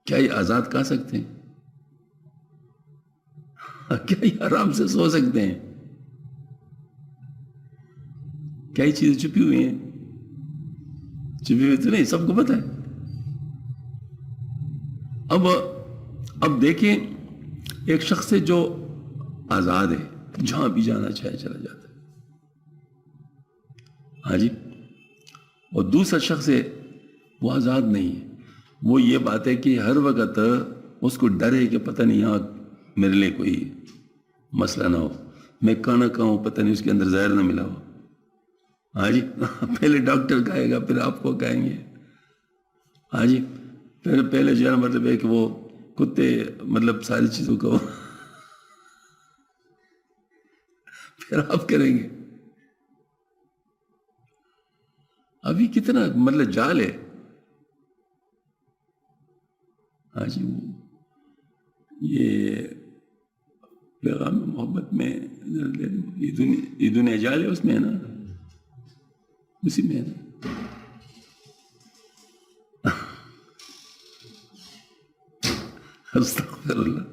کیا یہ آزاد کھا سکتے ہیں؟ کیا یہ آرام سے سو سکتے ہیں؟ کیا یہ چیزیں چھپی ہوئی ہیں؟ چھپی ہوئی تو نہیں، سب کو پتہ ہے۔ اب دیکھیں ایک شخص ہے جو آزاد ہے، جہاں بھی جانا چاہے چلا جاتا ہے، ہاں جی، اور دوسرا شخص ہے وہ آزاد نہیں ہے، وہ یہ بات ہے کہ ہر وقت اس کو ڈر ہے کہ پتہ نہیں یہاں میرے لیے کوئی مسئلہ نہ ہو، میں کھانا کھاؤں پتہ نہیں اس کے اندر زہر نہ ملا ہو، ہاں جی، پہلے ڈاکٹر کہے گا پھر آپ کو کہیں گے، ہاں جی، پھر پہلے جو ہے مطلب ہے کہ وہ کتے مطلب ساری چیزوں کو پھر آپ کریں گے، ابھی کتنا مطلب جال ہے. ہاں جی، یہ پیغام محبت میں یہ دنیا جال ہے، اس میں ہے نا، اسی میں ہے نا. استغفر اللہ.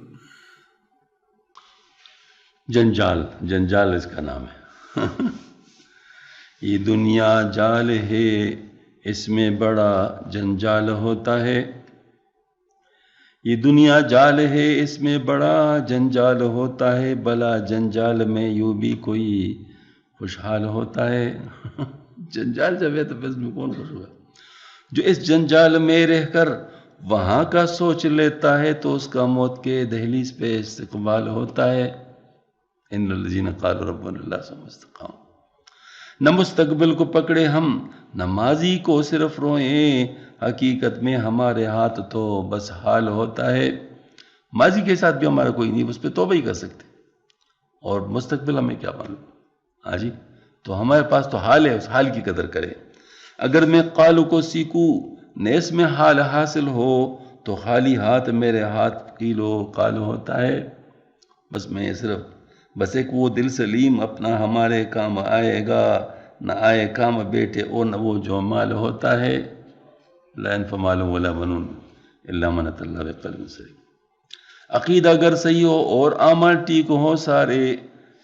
جنجال اس کا نام ہے. یہ دنیا جال ہے، اس میں بڑا جنجال ہوتا ہے. یہ دنیا جال ہے، اس میں بڑا جنجال ہوتا ہے. بلا جنجال میں یوں بھی کوئی خوشحال ہوتا ہے. جنجال جب ہے تو بس میں کون خوش ہوا؟ جو اس جنجال میں رہ کر وہاں کا سوچ لیتا ہے تو اس کا موت کے دہلیز پہ استقبال ہوتا ہے. ان الذین قالوا ربنا اللہ ثم استقاموا. نہ مستقبل کو پکڑے ہم، نہ ماضی کو صرف روئیں. حقیقت میں ہمارے ہاتھ تو بس حال ہوتا ہے. ماضی کے ساتھ بھی ہمارا کوئی نہیں، اس پہ توبہ ہی کر سکتے، اور مستقبل ہمیں کیا معلوم. ہاں جی، تو ہمارے پاس تو حال ہے، اس حال کی قدر کرے. اگر میں قالو کو سیکھوں نیس میں حال حاصل ہو تو خالی ہاتھ میرے ہاتھ قیلو قال ہوتا ہے. بس ایک وہ دل سلیم اپنا ہمارے کام آئے گا، نہ آئے کام بیٹے اور نہ وہ جو مال ہوتا ہے. لا ينفع مال ولا بنون الا من اتى الله بقلب سلیم. عقیدہ اگر صحیح ہو اور اعمال ٹھیک ہو سارے،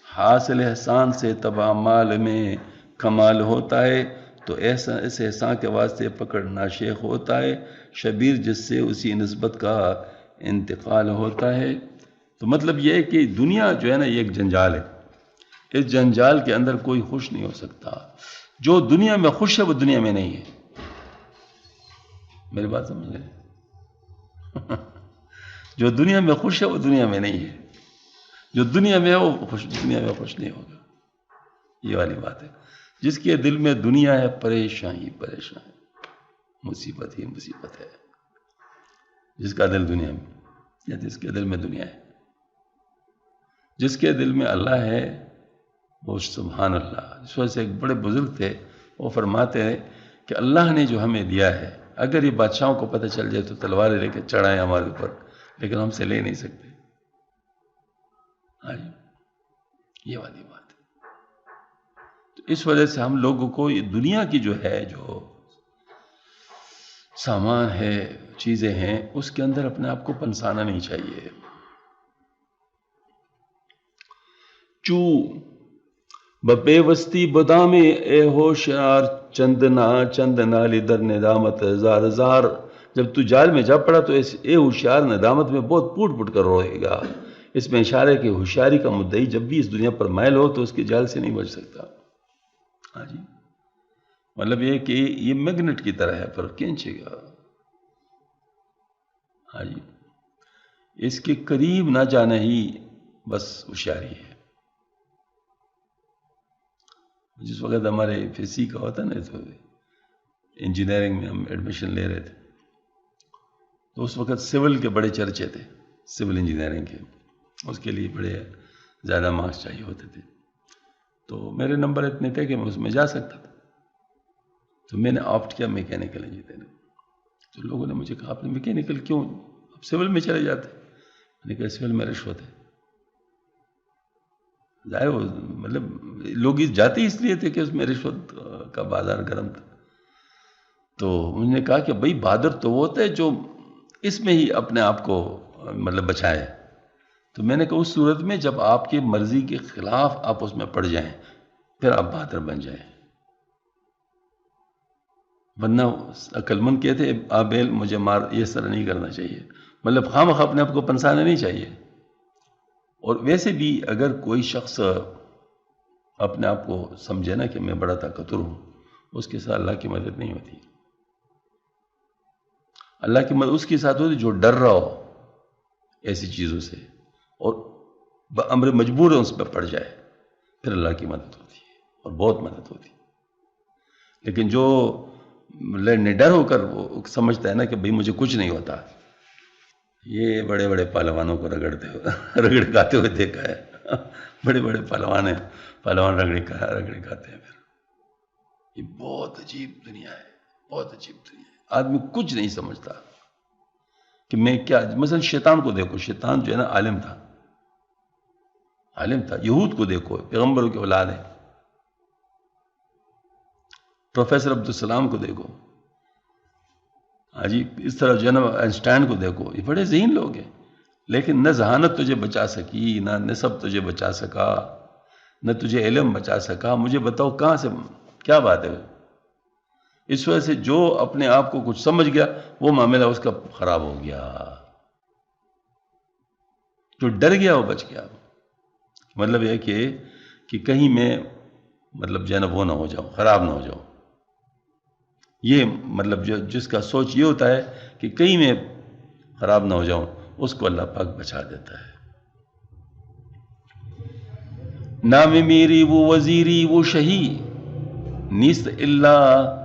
حاصل احسان سے تباہ مال میں کمال ہوتا ہے. تو ایسا اس احسان کے واسطے پکڑنا شیخ ہوتا ہے. شبیر جس سے اسی نسبت کا انتقال ہوتا ہے. تو مطلب یہ ہے کہ دنیا جو ہے نا، یہ ایک جنجال ہے. اس جنجال کے اندر کوئی خوش نہیں ہو سکتا. جو دنیا میں خوش ہے وہ دنیا میں نہیں ہے. میری بات سمجھ لیں. جو دنیا میں خوش ہے وہ دنیا میں نہیں ہے. جو دنیا میں ہے وہ دنیا میں خوش نہیں ہوگا. یہ والی بات ہے. جس کے دل میں دنیا ہے پریشان ہی پریشان ہے، مصیبت ہی مصیبت ہے. جس کا دل دنیا میں، یا جس کے دل میں دنیا ہے. جس کے دل میں اللہ ہے وہ سبحان اللہ. اس وجہ سے ایک بڑے بزرگ تھے، وہ فرماتے ہیں کہ اللہ نے جو ہمیں دیا ہے، اگر یہ بادشاہوں کو پتہ چل جائے تو تلواریں لے کے چڑھائیں ہمارے اوپر، لیکن ہم سے لے نہیں سکتے. ہاں جی، یہ والی بات ہے. تو اس وجہ سے ہم لوگوں کو یہ دنیا کی جو ہے، جو سامان ہے، چیزیں ہیں، اس کے اندر اپنے آپ کو پنسانا نہیں چاہیے. چو بے وستی بدام اے ہوشیار، چند نالی در ندامت زار زار. جب تو جال میں جا پڑا تو اے ہوشیار ندامت میں بہت پوٹ پوٹ کر روئے گا. اس میں اشارہ ہے کہ ہوشیاری کا مدعی جب بھی اس دنیا پر مائل ہو تو اس کے جال سے نہیں بچ سکتا. ہاں جی، مطلب یہ کہ یہ میگنیٹ کی طرح ہے، پر کھینچے گا. ہاں جی، اس کے قریب نہ جانا ہی بس ہوشیاری ہے. جس وقت ہمارے فیسی کا ہوتا نا، تو انجینئرنگ میں ہم ایڈمیشن لے رہے تھے، تو اس وقت سول کے بڑے چرچے تھے، سول انجینئرنگ کے. اس کے لیے بڑے زیادہ مارکس چاہیے ہوتے تھے. تو میرے نمبر اتنے تھے کہ میں اس میں جا سکتا تھا. تو میں نے آپٹ کیا میکینیکل انجینئرنگ. تو لوگوں نے مجھے کہا آپ نے میکینیکل کیوں، اب سول میں چلے جاتے. میں نے کہا سول میں رشوت ہے. ظاہر وہ مطلب لوگ جاتے اس لیے تھے کہ اس میں رشوت کا بازار گرم تھا. تو انہوں نے کہا کہ بھائی بہادر تو وہ ہوتا ہے جو اس میں ہی اپنے آپ کو مطلب بچائے. تو میں نے کہا اس صورت میں جب آپ کی مرضی کے خلاف آپ اس میں پڑ جائیں پھر آپ بہادر بن جائیں. ورنہ عقل مند کہتے آبیل مجھے مار، یہ سر نہیں کرنا چاہیے. مطلب خواہ اپنے آپ کو پنسانا نہیں چاہیے. اور ویسے بھی اگر کوئی شخص اپنے آپ کو سمجھے نا کہ میں بڑا طاقتور ہوں، اس کے ساتھ اللہ کی مدد نہیں ہوتی. اللہ کی مدد اس کے ساتھ ہوتی جو ڈر رہا ہو ایسی چیزوں سے اور بامر مجبور ہے اس پہ پڑ جائے، پھر اللہ کی مدد ہوتی ہے اور بہت مدد ہوتی ہے. لیکن جو نڈر ہو کر وہ سمجھتا ہے نا کہ بھئی مجھے کچھ نہیں ہوتا، یہ بڑے بڑے پہلوانوں کو رگڑ کھاتے ہوئے دیکھا ہے. بڑے بڑے پہلوان رگڑے کھاتے ہیں. پھر یہ بہت عجیب دنیا ہے، بہت عجیب دنیا ہے. آدمی کچھ نہیں سمجھتا کہ میں کیا. مثلا شیطان کو دیکھو، شیطان جو ہے نا عالم تھا، عالم تھا. یہود کو دیکھو، پیغمبروں کے اولاد ہیں. پروفیسر عبدالسلام کو دیکھو، جی اس طرح جو ہے نا آئنسٹائن کو دیکھو، یہ بڑے ذہین لوگ ہیں. لیکن نہ ذہانت تجھے بچا سکی، نہ نسب تجھے بچا سکا، نہ تجھے علم بچا سکا. مجھے بتاؤ کہاں سے کیا بات ہے؟ اس وجہ سے جو اپنے آپ کو کچھ سمجھ گیا وہ معاملہ اس کا خراب ہو گیا. جو ڈر گیا وہ بچ گیا. مطلب یہ کہ کہیں میں مطلب جو ہے نا وہ نہ ہو جاؤ، خراب نہ ہو جاؤ. یہ مطلب جو جس کا سوچ یہ ہوتا ہے کہ کہیں میں خراب نہ ہو جاؤں، اس کو اللہ پاک بچا دیتا ہے. نام میری وہ وزیری وہ شہی، نیست اللہ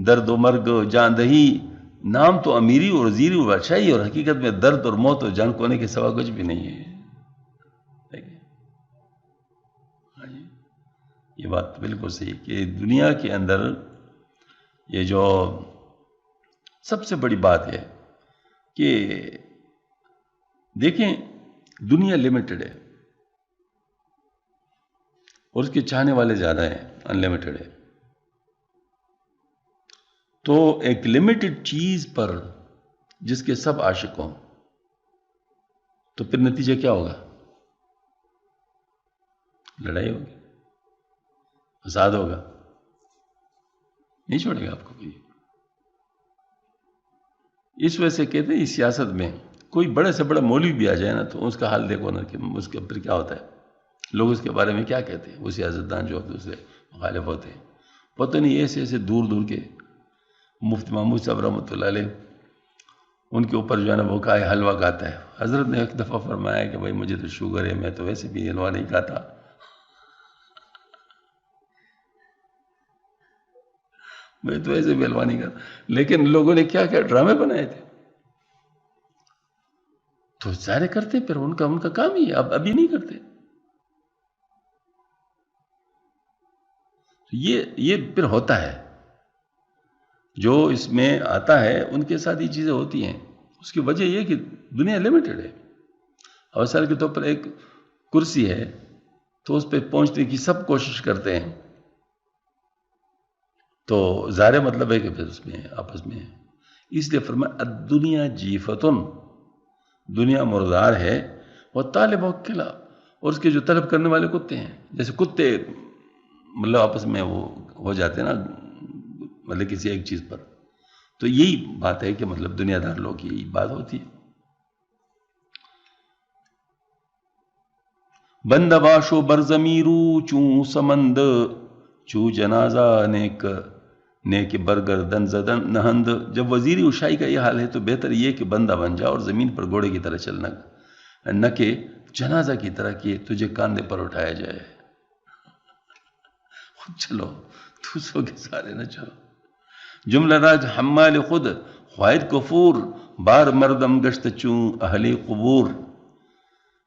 درد و مرگ جان دہی. نام تو امیری اور وزیری اور بادشاہی، اور حقیقت میں درد اور موت اور جان کونے کے سوا کچھ بھی نہیں ہے. یہ بات بالکل صحیح کہ دنیا کے اندر یہ جو سب سے بڑی بات ہے کہ دیکھیں دنیا لمیٹڈ ہے اور اس کے چاہنے والے زیادہ ہیں، ان لمیٹڈ ہے. تو ایک لمیٹڈ چیز پر جس کے سب عاشق ہوں تو پھر نتیجہ کیا ہوگا؟ لڑائی ہوگی، فساد ہوگا، نہیں چھوڑے گا آپ کو کوئی. اس وجہ سے کہتے ہیں اس سیاست میں کوئی بڑے سے بڑا مولوی بھی آ جائے نا تو اس کا حال دیکھو نا کہ اس کے پھر کیا ہوتا ہے. لوگ اس کے بارے میں کیا کہتے ہیں، وہ سیاستدان جو ہوتے ہیں اس سے مخالف ہوتے ہیں. پتہ نہیں ایسے ایسے دور دور کے مفتی محمود صاحب رحمۃ اللہ علیہ، ان کے اوپر جو ہے نا وہ کہا ہے حلوہ کھاتا ہے. حضرت نے ایک دفعہ فرمایا کہ بھائی مجھے تو شوگر ہے، میں تو ویسے بھی حلوہ نہیں کھاتا. میں تو ایسے بھی حلوہ نہیں کھاتا. لیکن لوگوں نے کیا کیا ڈرامے بنائے تھے. تو ظاہر کرتے پھر ان کا کام ہی ہے. اب ابھی نہیں کرتے. یہ پھر ہوتا ہے جو اس میں آتا ہے ان کے ساتھ یہ چیزیں ہوتی ہیں. اس کی وجہ یہ کہ دنیا لمیٹڈ ہے. اور مثال کے طور پر ایک کرسی ہے تو اس پہ پہنچنے کی سب کوشش کرتے ہیں. تو ظاہر مطلب ہے کہ پھر اس میں آپس میں اس لیے فرمایا الدنیا جیفتن، دنیا مردار ہے. وہ طالب وکلا، اور اس کے جو طلب کرنے والے کتے ہیں. جیسے کتے مطلب آپس میں وہ ہو جاتے ہیں نا مطلب کسی ایک چیز پر. تو یہی بات ہے کہ مطلب دنیا دار لوگ کی یہی بات ہوتی ہے. بند باشو برزمیرو چوں سمند، چوں جنازہ نیک برگردن زدن نہند. جب وزیری اشائی کا یہ حال ہے تو بہتر یہ کہ بندہ بن جا اور زمین پر گھوڑے کی طرح چلنا، نہ کہ جنازہ کی طرح کہ تجھے کاندھے پر اٹھایا جائے. خود چلو، دوسروں کے سارے نہ چلو. جملہ راج حمال خود خواہد کفور، بار مردم گشت چوں اہلی قبور.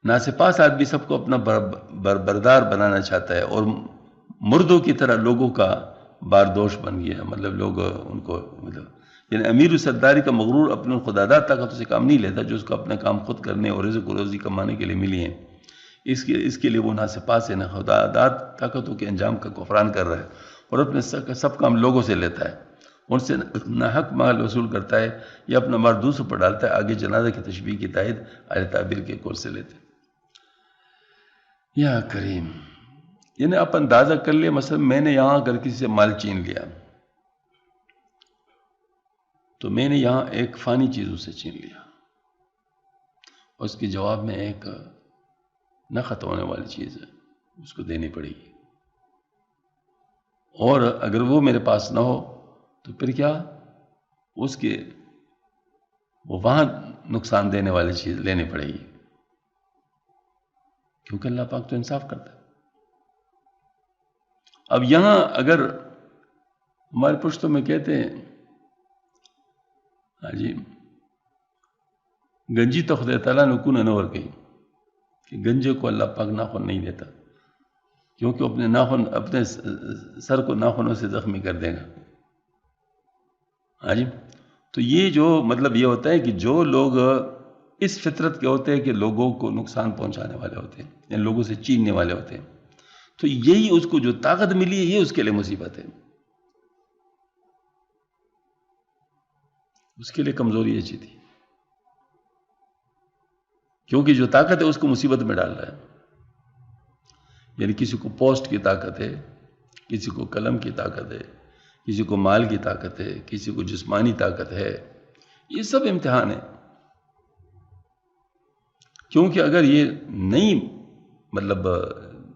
ناسپاس آدمی سب کو اپنا بردار بنانا چاہتا ہے اور مردوں کی طرح لوگوں کا باردوش بن گیا. مطلب لوگ ان کو مطلب یعنی امیر سرداری کا مغرور اپنے خداداد طاقتوں سے کام نہیں لیتا جو اس کو اپنے کام خود کرنے اور رزق و روزی کمانے کے لیے ملی ہیں. اس کے لیے وہ ناسپاس ہے، نہ خداداد طاقتوں کے انجام کا کفران کر رہا ہے اور اپنے سب کام لوگوں سے لیتا ہے، ان سے نہ حق مال وصول کرتا ہے یا اپنا مال دوسروں پر ڈالتا ہے. آگے جنازہ کی تشبیہ کی تائید اہل تعبیر کے قول سے لیتے. یا کریم، یعنی آپ اندازہ کر لیا مثلا میں نے یہاں اگر کسی سے مال چھین لیا تو میں نے یہاں ایک فانی چیز اسے چھین لیا، اس کے جواب میں ایک نہ ختم ہونے والی چیز ہے اس کو دینی پڑے گی. اور اگر وہ میرے پاس نہ ہو تو پھر کیا اس کے وہ وہاں نقصان دینے والی چیز لینی پڑے گی، کیونکہ اللہ پاک تو انصاف کرتا ہے. اب یہاں اگر ہمارے پشتوں میں کہتے ہیں ہاں جی گنجی تخت تعالیٰ نکون انور کہیں کہ گنجے کو اللہ پاک ناخن نہیں دیتا. کیونکہ اپنے سر کو ناخنوں سے زخمی کر دے گا. ہاں جی. تو یہ جو مطلب یہ ہوتا ہے کہ جو لوگ اس فطرت کے ہوتے ہیں کہ لوگوں کو نقصان پہنچانے والے ہوتے ہیں یا لوگوں سے چیننے والے ہوتے ہیں، تو یہی اس کو جو طاقت ملی ہے یہ اس کے لیے مصیبت ہے. اس کے لیے کمزوری اچھی تھی، کیونکہ جو طاقت ہے اس کو مصیبت میں ڈال رہا ہے. یعنی کسی کو پوسٹ کی طاقت ہے، کسی کو قلم کی طاقت ہے، کسی کو مال کی طاقت ہے، کسی کو جسمانی طاقت ہے. یہ سب امتحان ہے. کیونکہ اگر یہ نہیں مطلب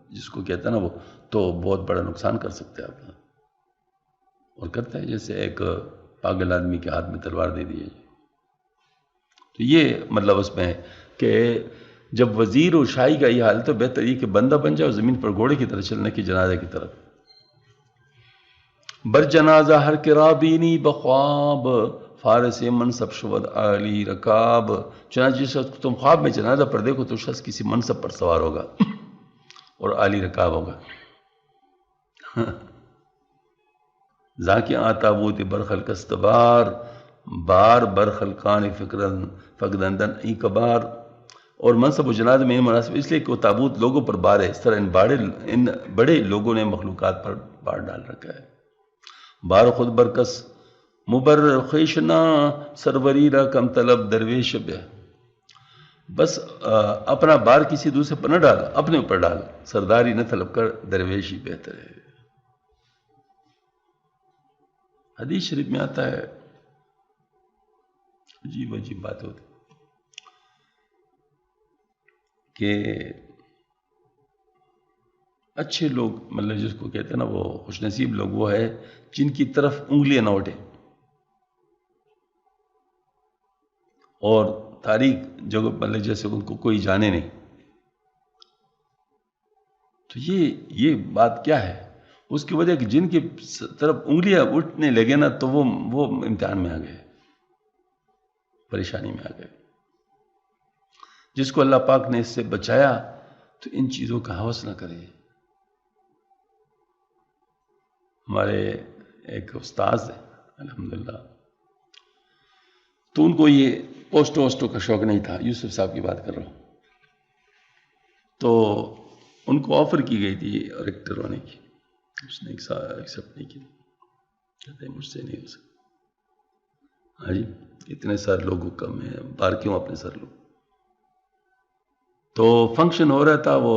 جس کو کہتا ہے نا وہ، تو بہت بڑا نقصان کر سکتے ہیں آپ. اور کرتا ہے، جیسے ایک پاگل آدمی کے ہاتھ میں تلوار دے دی ہے. تو یہ مطلب اس میں ہے کہ جب وزیر و شاہی کا یہ حال تو بہتر یہ کہ بندہ بن جائے اور زمین پر گھوڑے کی طرح چلنے کی جنازے کی طرف. بر جنازہ ہر کرابینی بخواب فارس منصب شود عالی رکاب. چنانچہ جس وقت تم خواب میں جنازہ پر دیکھو تو شخص کسی منصب پر سوار ہوگا اور عالی رکاب ہوگا. ذاکی آتا بوت برخل کستبار بار برخلقان فکرن فقدندن ای کبار. اور منصب و جنازے میں مناسب اس لیے کہ وہ تابوت لوگوں پر بار ہے، اس طرح ان بڑے لوگوں نے مخلوقات پر بار ڈال رکھا ہے. بار خود برکس مبر خیشنا سروری را کم طلب درویش بے. بس اپنا بار کسی دوسرے پر نہ ڈال، اپنے اوپر ڈال. سرداری نہ طلب کر، درویشی بہتر ہے. حدیث شریف میں آتا ہے، عجیب عجیب بات ہوتی کہ اچھے لوگ مطلب جس کو کہتے ہیں نا وہ خوش نصیب لوگ وہ ہے جن کی طرف انگلیاں نہ اٹھیں اور تاریخ جگہ مطلب جیسے ان کو کوئی جانے نہیں. تو یہ بات کیا ہے؟ اس کی وجہ کہ جن کی طرف انگلیاں اٹھنے لگے نا تو وہ امتحان میں آ گئے، پریشانی میں آ گئے. جس کو اللہ پاک نے اس سے بچایا تو ان چیزوں کا ہوس نہ کرے. ہمارے ایک استاذ ہیں الحمدللہ، تو ان کو یہ پوسٹوں کا شوق نہیں تھا. یوسف صاحب کی بات کر رہا ہوں. تو ان کو آفر کی گئی تھی ریکٹر ہونے کی، اس نے ایکسیپٹ نہیں کی. کہتے ہیں مجھ سے نہیں ہو سکتا. ہاں جی، اتنے سارے لوگوں کا میں بار کیوں اپنے سر لوں. تو فنکشن ہو رہا تھا، وہ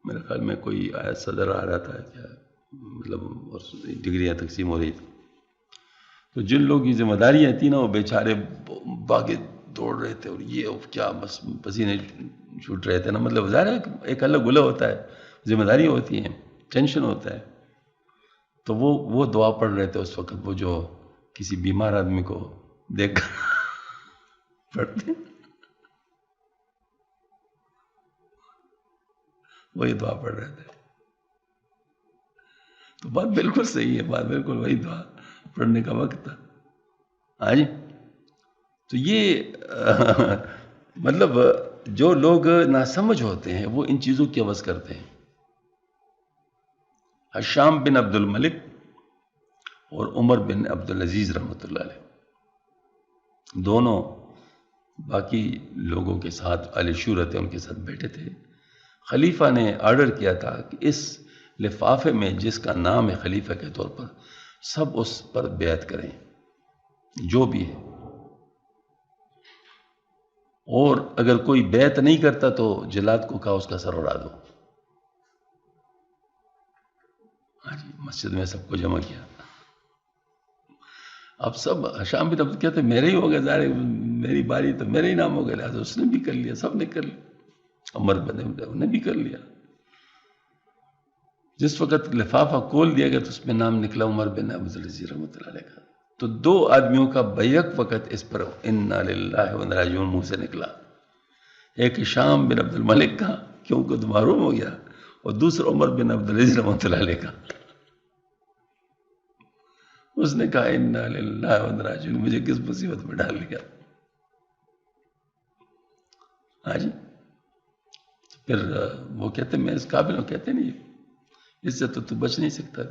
میرے خیال میں کوئی صدر آ رہا تھا کیا مطلب، اور ڈگریاں تقسیم ہو رہی تھی. تو جن لوگوں کی ذمہ داریاں تھیں نا وہ بیچارے باغے دوڑ رہے تھے اور یہ کیا بس پسینے چھوٹ رہے تھے نا. مطلب ظاہر ہے ایک الگ گلہ ہوتا ہے، ذمہ داری ہوتی ہے، ٹینشن ہوتا ہے. تو وہ دعا پڑھ رہے تھے اس وقت، وہ جو کسی بیمار آدمی کو دیکھ کر پڑھتے وہی دعا پڑھ رہے تھے. تو بات بالکل صحیح ہے، بات بالکل وہی دعا پڑھنے کا وقت تھا. ہاں جی. تو یہ مطلب جو لوگ ناسمجھ ہوتے ہیں وہ ان چیزوں کی عوض کرتے ہیں. ہشام بن عبد الملک اور عمر بن عبد العزیز رحمۃ اللہ علیہ دونوں باقی لوگوں کے ساتھ اہل شورت ان کے ساتھ بیٹھے تھے. خلیفہ نے آرڈر کیا تھا کہ اس لفافے میں جس کا نام ہے خلیفہ کے طور پر سب اس پر بیعت کریں جو بھی ہے، اور اگر کوئی بیعت نہیں کرتا تو جلاد کو کہا اس کا سر اڑا دو. ہاں جی، مسجد میں سب کو جمع کیا. اب سب ہشام بن عبد کہتے میرے ہی ہو گئے، ظاہر میری باری تو میرے ہی نام ہو گیا، لہٰذا اس نے بھی کر لیا، سب نے کر لیا. عمر بن انہوں نے بھی کر لیا. جس وقت لفافہ کھول دیا گیا تو اس میں نام نکلا عمر بن عبد العزیز رحمۃ اللہ علیہ کا. تو دو آدمیوں کا بیک وقت اس پر انا للہ و انا الیہ راجعون منہ سے نکلا. ایک ہشام بن عبد الملک کا کیونکہ تو معروم ہو گیا، اور دوسرا عمر بن عبد العزیز رحمۃ اللہ علیہ کا. اس نے کہا انا للہ و انا الیہ راجعون، مجھے کس مصیبت میں ڈال لیا. ہاں جی، پھر وہ کہتے میں اس قابل ہوں، کہتے نہیں اس سے تو بچ نہیں سکتا،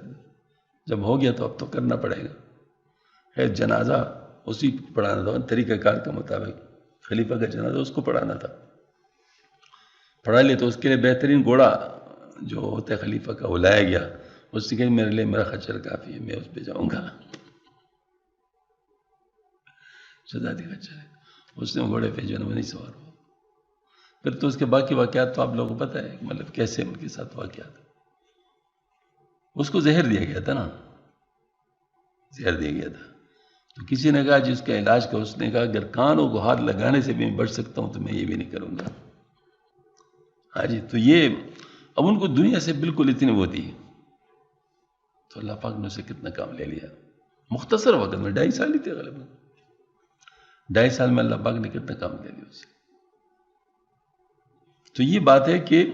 جب ہو گیا تو اب تو کرنا پڑے گا. ہے جنازہ اسی کو پڑھانا تھا طریقہ کار کے مطابق، خلیفہ کا جنازہ اس کو پڑھانا تھا. پڑھا لیا تو اس کے لیے بہترین گھوڑا جو ہوتا ہے خلیفہ کا وہ لایا گیا. اس نے کہا میرے لیے میرا خچر کافی ہے، میں اس پہ جاؤں گا. شہزادی خچر ہے، اس نے گھوڑے پہ جو ہے وہ نہیں سوار ہوا. پھر تو اس کے باقی واقعات تو آپ لوگوں کو پتہ ہے، مطلب کیسے ان کے ساتھ واقعات. اس کو زہر دیا گیا تھا نا، زہر دیا گیا تھا. تو کسی نے کہا جس کا علاج کا، اس نے کہا اگر کانوں کو ہاتھ لگانے سے بھی میں بچ سکتا ہوں تو میں یہ بھی نہیں کروں گا. ہاں جی. تو یہ اب ان کو دنیا سے بالکل اتنی وہ تھی، تو اللہ پاک نے اسے کتنا کام لے لیا مختصر وقت میں. 2.5 سال ہی تھے غالباً. 2.5 سال میں اللہ پاک نے کتنا کام لے لیا اسے. تو یہ بات ہے کہ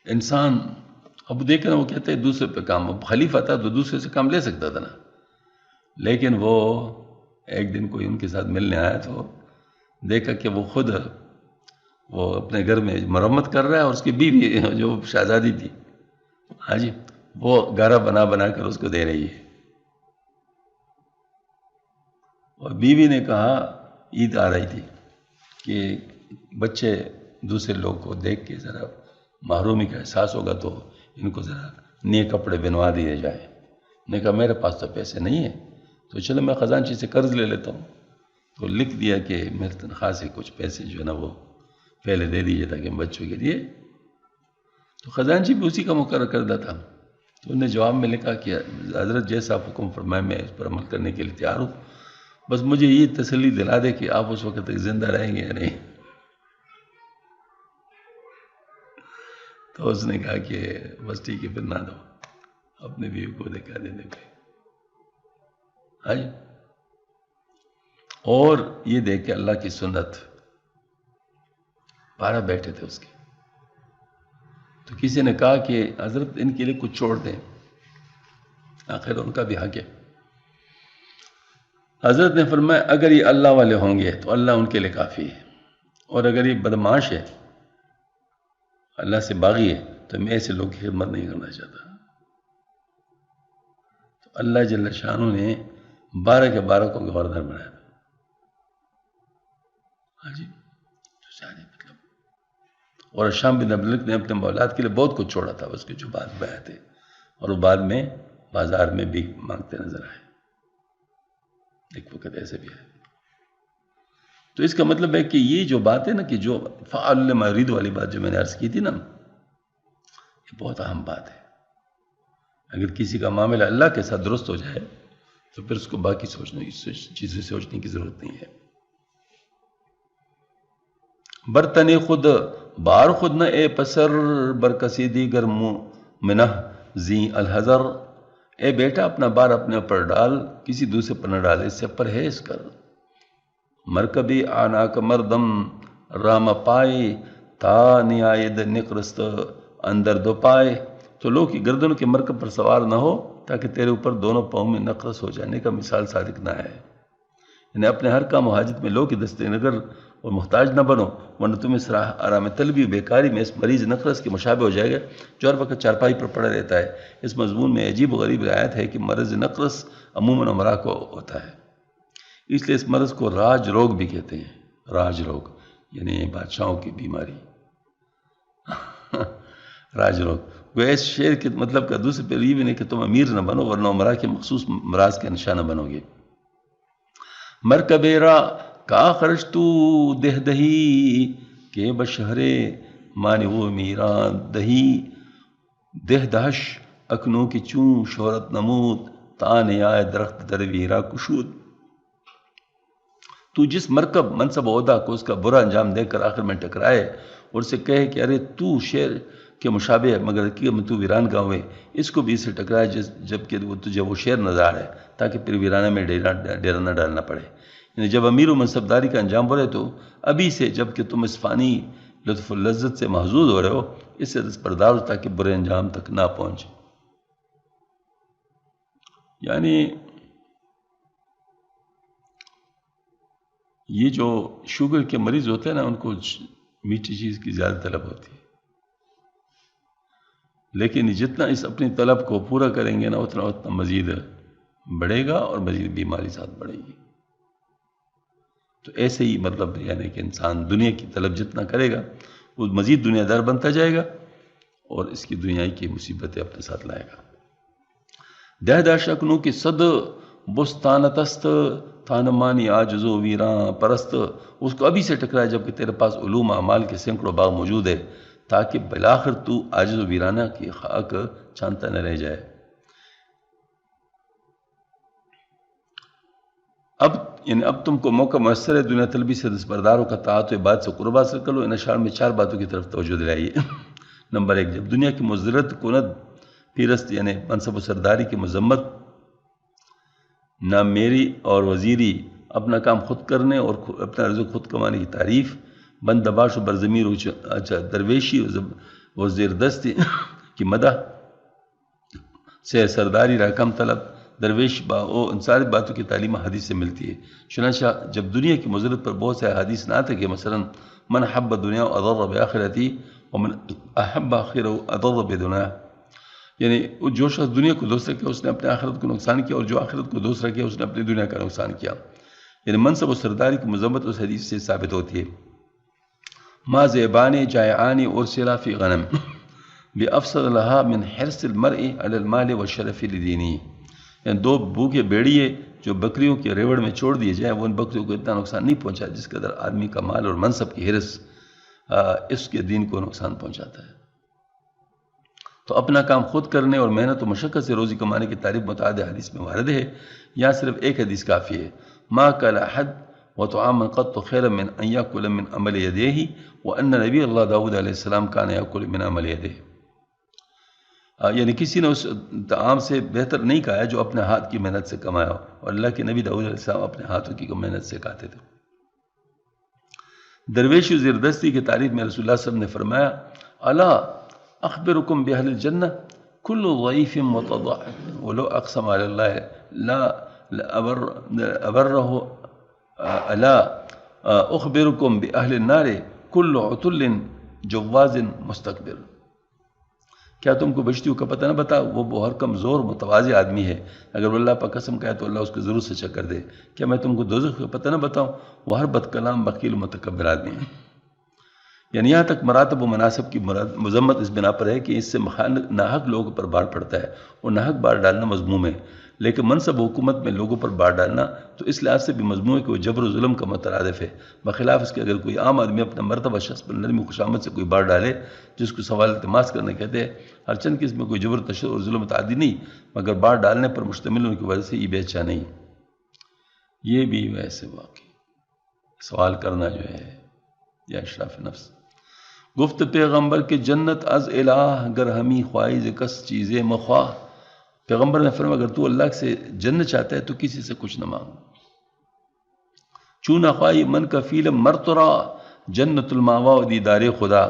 انسان اب دیکھ رہا وہ کہتے ہیں دوسرے پہ کام، اب خلیفہ تھا تو دوسرے سے کام لے سکتا تھا نا. لیکن وہ ایک دن کوئی ان کے ساتھ ملنے آیا تو دیکھا کہ وہ خود وہ اپنے گھر میں مرمت کر رہا ہے، اور اس کی بیوی جو شہزادی تھی، ہاں جی، وہ گارا بنا بنا کر اس کو دے رہی ہے. اور بیوی نے کہا، عید آ رہی تھی، کہ بچے دوسرے لوگ کو دیکھ کے ذرا محرومی کا احساس ہوگا تو ان کو ذرا نئے کپڑے بنوا دیے جائیں. نے کہا میرے پاس تو پیسے نہیں ہیں، تو چلو میں خزانچی سے قرض لے لیتا ہوں. تو لکھ دیا کہ میری تنخواہ سے کچھ پیسے جو ہے نا وہ پہلے دے دیجیے تاکہ بچوں کے لیے. تو خزانچی بھی اسی کا مقرر کردہ تھا. تو انہوں نے جواب میں لکھا کہ حضرت جیسا آپ حکم فرمائے میں اس پر عمل کرنے کے لیے تیار ہوں، بس مجھے یہ تسلی دلا دے کہ آپ اس وقت تک زندہ رہیں گے یا نہیں. تو اس نے کہا کہ بس ٹھیک ہے پھر نہ دو، اپنے بیوی کو دکھا دینے پہ. ہاں جی. اور یہ دیکھ کے اللہ کی سنت 12 بیٹھے تھے اس کے. تو کسی نے کہا کہ حضرت ان کے لیے کچھ چھوڑ دیں، آخر ان کا بھی حق ہے. حضرت نے فرمایا اگر یہ اللہ والے ہوں گے تو اللہ ان کے لیے کافی ہے، اور اگر یہ بدمعاش ہے، اللہ سے باغی ہے، تو میں ایسے لوگ کی خدمت نہیں کرنا چاہتا. تو اللہ جل شانہ نے 12 کے 12 کو گورنر بنایا. ہاں جی. اور شام بن عبدالملک نے اپنے اولاد کے لیے بہت کچھ چھوڑا تھا اس کے جو بعد میں آئے تھے، اور وہ بعد میں بازار میں بھی مانگتے نظر آئے. ایک وقت ایسے بھی ہے. تو اس کا مطلب ہے کہ یہ جو بات ہے نا کہ جو فعال لما یرید والی بات جو میں نے عرض کی تھی نا، یہ بہت اہم بات ہے. اگر کسی کا معاملہ اللہ کے ساتھ درست ہو جائے تو پھر اس کو باقی چیزیں سوچنے کی ضرورت نہیں ہے. برتن خود بار خود نہ اے پسر برکسی دیگر منہ زی الحذر. اے بیٹا اپنا بار اپنے اوپر ڈال، کسی دوسرے پر نہ ڈالے، اس سے پرہیز کر. مرکبی آناک مردم رام پائے تا نیاید نقرست اندر دو پائے. تو لوگ کی گردنوں کے مرکب پر سوار نہ ہو تاکہ تیرے اوپر دونوں پاؤں میں نقرس ہو جانے کا مثال صادق نہ ہے. یعنی اپنے ہر کام و حاجت میں لوگ کی دست نگر اور محتاج نہ بنو، ورنہ تمہیں صراح آرام طلبی و بیکاری میں اس مریض نقرس کے مشابہ ہو جائے گا جو ہر وقت چارپائی پر پڑا رہتا ہے. اس مضمون میں عجیب و غریب روایت ہے کہ مرض نقرس عموماً امراء کو ہوتا ہے، اس لیے اس مرض کو راج روگ بھی کہتے ہیں. راج روگ یعنی بادشاہوں کی بیماری. راج روگ. وہ اس شعر کے مطلب کا دوسرے پہ یہ بھی نہیں کہ تم امیر نہ بنو ورنہ امراء کے مخصوص امراض کا نشانہ بنو گے. مرکبیرا کا خرج تو دہ دہی کے بشہرے مانی وہ میران دہی. دہ دہش اکنوں کی چون شہرت نمود تان آئے درخت در ویرا کشود. تو جس مرکب منصب عہدہ کو اس کا برا انجام دے کر آخر میں ٹکرائے اور اسے کہے کہ ارے تو شیر کے مشابہ ہے مگر حقیقت میں تو ویران گاہ ہوئے، اس کو بھی اسے ٹکرائے جبکہ وہ تجھے وہ شیر نظر آ رہا ہے تاکہ پھر ویرانہ میں ڈیرا نہ ڈالنا پڑے. یعنی جب امیر و منصبداری کا انجام بولے تو ابھی سے جب کہ تم اس فانی لطف و لذت سے محظوظ ہو رہے ہو اس سے دستبردار ہو تاکہ برے انجام تک نہ پہنچے. یعنی یہ جو شوگر کے مریض ہوتے ہیں نا، ان کو میٹھی چیز کی زیادہ طلب ہوتی ہے، لیکن جتنا اس اپنی طلب کو پورا کریں گے نا اتنا مزید بڑھے گا اور مزید بیماری ساتھ بڑھے گی۔ تو ایسے ہی مطلب یعنی کہ انسان دنیا کی طلب جتنا کرے گا وہ مزید دنیا دار بنتا جائے گا اور اس کی دنیا کی مصیبتیں اپنے ساتھ لائے گا۔ دہ شکنوں کی صد بستانتست تھانمانی آجزو ویراں پرست، اس کو ابھی سے ٹکرائے جبکہ تیرے پاس علوم اعمال کے سینکڑوں باغ موجود ہے، تاکہ بالآخر تو عاجز و ویرانہ کی خاک چھانتا نہ رہ جائے۔ اب تم کو موقع میسر ہے دنیا طلبی سے دستبردار ہو کا طاعت و عبادت سے قرب حاصل کر لو۔ ان اشعار میں 4 باتوں کی طرف توجہ دلائیے۔ نمبر 1، جب دنیا کی مضرت کند پیرست یعنی منصب و سرداری کی مذمت، نہ میری اور وزیری، اپنا کام خود کرنے اور اپنا رزق خود کمانے کی تعریف، بند دباش و برضمیر درویشی و زیردستی کی مدح سے سرداری رقم طلب درویش ان ساری باتوں کی تعلیم حدیث سے ملتی ہے۔ چنانچہ جب دنیا کی مضرت پر بہت سے حدیث نہ تھے کہ مثلا من حب دنیا اضر بآخرتی ومن احب آخرہ اضر بدنیا، یعنی جو شخص دنیا کو دوست رکھے اس نے اپنے آخرت کو نقصان کیا، اور جو آخرت کو دوست رکھے اس نے اپنی دنیا کا نقصان کیا۔ یعنی منصب و سرداری کی مذمت اس حدیث سے ثابت ہوتی ہے۔ ما زیبان جائعان ارسلا فی غنم بافسد لها من حرص المرء علی المال والشرف لدینی، یعنی 2 بھوکے بیڑیے جو بکریوں کے ریوڑ میں چھوڑ دیے جائیں وہ ان بکریوں کو اتنا نقصان نہیں پہنچا جس قدر آدمی کا مال اور منصب کی حرص اس کے دین کو نقصان پہنچاتا ہے۔ تو اپنا کام خود کرنے اور محنت و مشقت سے روزی کمانے کی تعریف متعدد حدیث میں وارد ہے، یہاں صرف ایک حدیث کافی ہے۔ ما کل احد وطعاما قط خیر من ان یاکل من عمل یدیہ وان نبی اللہ داؤد علیہ السلام کان یاکل من عمل یدیہ، یعنی کسی نے اس طعام سے بہتر نہیں کھایا جو اپنے ہاتھ کی محنت سے کمایا ہو، اور اللہ کے نبی داؤد علیہ السلام اپنے ہاتھوں کی محنت سے کھاتے تھے۔ درویش و زیردستی کی تعریف میں رسول اللہ صلی اللہ علیہ وسلم نے فرمایا الا اخبرکم باہل الجنہ کل ضعیف متضعف ولو اقسم علی اللہ لا ابرہ، الا اخبرکم باہل النار کل عتل جواز مستکبر، کیا تم کو بشتیوں کا پتہ نہ بتا، وہ بہت کمزور متواضع آدمی ہے، اگر وہ اللہ پر قسم کہے تو اللہ اس کو ضرور سچا کر دے۔ کیا میں تم کو دوزخ کا پتہ نہ بتاؤں، وہ ہر بد کلام بخیل و متکبر آدمی ہے۔ یعنی یہاں تک مراتب و مناسب کی مذمت اس بنا پر ہے کہ اس سے ناحق لوگوں پر بار پڑتا ہے، اور ناحق بار ڈالنا مذموم ہے، لیکن منصب و حکومت میں لوگوں پر بار ڈالنا تو اس لحاظ سے بھی مذموم ہے کہ وہ جبر و ظلم کا مترادف ہے، بخلاف اس کے اگر کوئی عام آدمی اپنا مرتبہ شخص پر نرمی و خوشامد سے کوئی بار ڈالے جس کو سوال التماس کرنے کہتے ہیں، ہرچند کہ اس میں کوئی جبر تشدد اور ظلم متعدی نہیں، مگر بار ڈالنے پر مشتمل ہونے کی وجہ سے یہ بے اچھا نہیں۔ یہ بھی ویسے واقعی سوال کرنا جو ہے یا اشراف نفس۔ گفت پیغمبر کے جنت از الہ گر ہمی خواہی کس چیزیں مخواہ، پیغمبر نے فرمایا اگر تو اللہ سے جنت چاہتا ہے تو کسی سے کچھ نہ مانگ، چون خواہی من کا فیل مرترا جنت الماوا و دیدار خدا،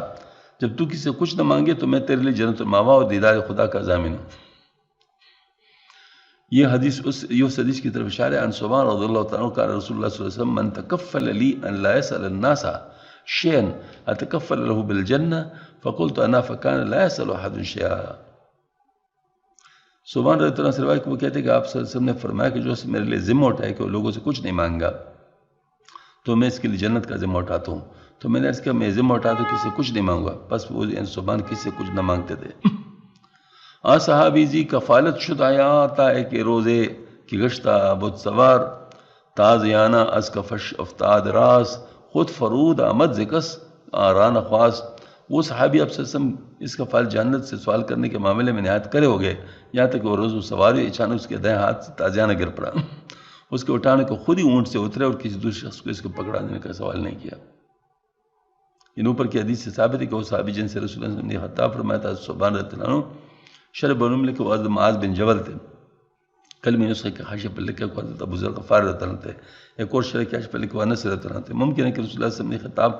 جب تو کسی سے کچھ نہ مانگے تو میں تیرے لیے جنت الماوا و دیدار خدا کا ضامن ہوں۔ یہ حدیث اس حدیث کی طرف اشارہ ہے، عن ثوبان رضی اللہ تعالیٰ عنہ قال رسول اللہ صلی اللہ علیہ وسلم من تکفل لی ان لا يسأل الناس شيئا اتکفل له بالجنہ فقلت انا فکان لا يسأل احد شيئا۔ ثوبان رضی اللہ عنہ سے روایت وہ کہتے ہیں کہ آپ صلی اللہ علیہ وسلم نے فرمایا کہ جو میرے لیے ذمہ اٹھائے کہ وہ لوگوں سے کچھ نہیں مانگا تو میں اس کے لیے جنت کا ذمہ اٹھاتا ہوں۔ تو میں نے اس کا میں ذمہ اٹھاتا ہوں کسی سے کچھ نہیں مانگا، بس وہ ثوبان کسی سے کچھ نہ مانگتے تھے۔ صحابی زی کفالت شد آیا تا کہ روزے کی گشتہ بت سوار تازیانہ از کفش افتاد راس خود فرود آمد زکس آران خواست، وہ صحابی اب سے اس کفال جنت سے سوال کرنے کے معاملے میں نہایت کرے ہو گئے، یہاں تک کہ وہ روز سواری اچانک اس کے دائیں ہاتھ سے تازیانہ گر پڑا، اس کے اٹھانے کو خود ہی اونٹ سے اترے اور کسی دوسرے شخص کو اس کو پکڑا دینے کا سوال نہیں کیا۔ ان اوپر کی حدیث سے ثابت ہے کہ وہ صحابی جن سے رسول اللہ نے خطاب فرمایا تھا ثوبان رضی اللہ عنہ، شرح بنو لکھے وہ حضرت معاذ بن جبل تھے، کل میں نے اس کے حاشیے پر لکھا کہ حضرت ابو ذر غفار رضی اللہ عنہ تھے، ایک اور شرح کے حاشیے پر لکھا وہ انس رضی اللہ عنہ تھے۔ ممکن ہے کہ رسول اللہ صلی اللہ علیہ وسلم نے خطاب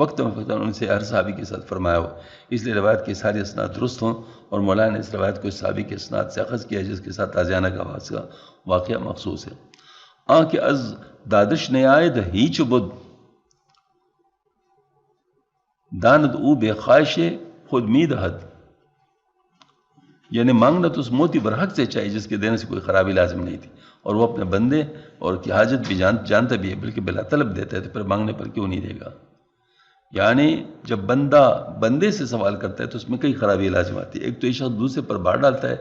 وقت میں ان سے ہر صحابی کے ساتھ فرمایا ہو، اس لیے روایت کے ساری اسناد درست ہوں، اور مولانا نے اس روایت کو اس صحابی کے اسناد سے اخذ کیا جس کے ساتھ تازیانہ کا واقعہ مخصوص ہے۔ کہ از دادش نیائد ہیچ بود داند او بے خواہش خود می دہد، یعنی مانگنا تو اس موتی برحق سے چاہیے جس کے دینے سے کوئی خرابی لازم نہیں تھی، اور وہ اپنے بندے اور کی حاجت بھی جانتا بھی ہے، بلکہ بلا طلب دیتا ہے، تو پھر مانگنے پر کیوں نہیں دے گا؟ یعنی جب بندہ بندے سے سوال کرتا ہے تو اس میں کئی خرابی لازم آتی ہے. ایک تو یہ شخص دوسرے پر بار ڈالتا ہے،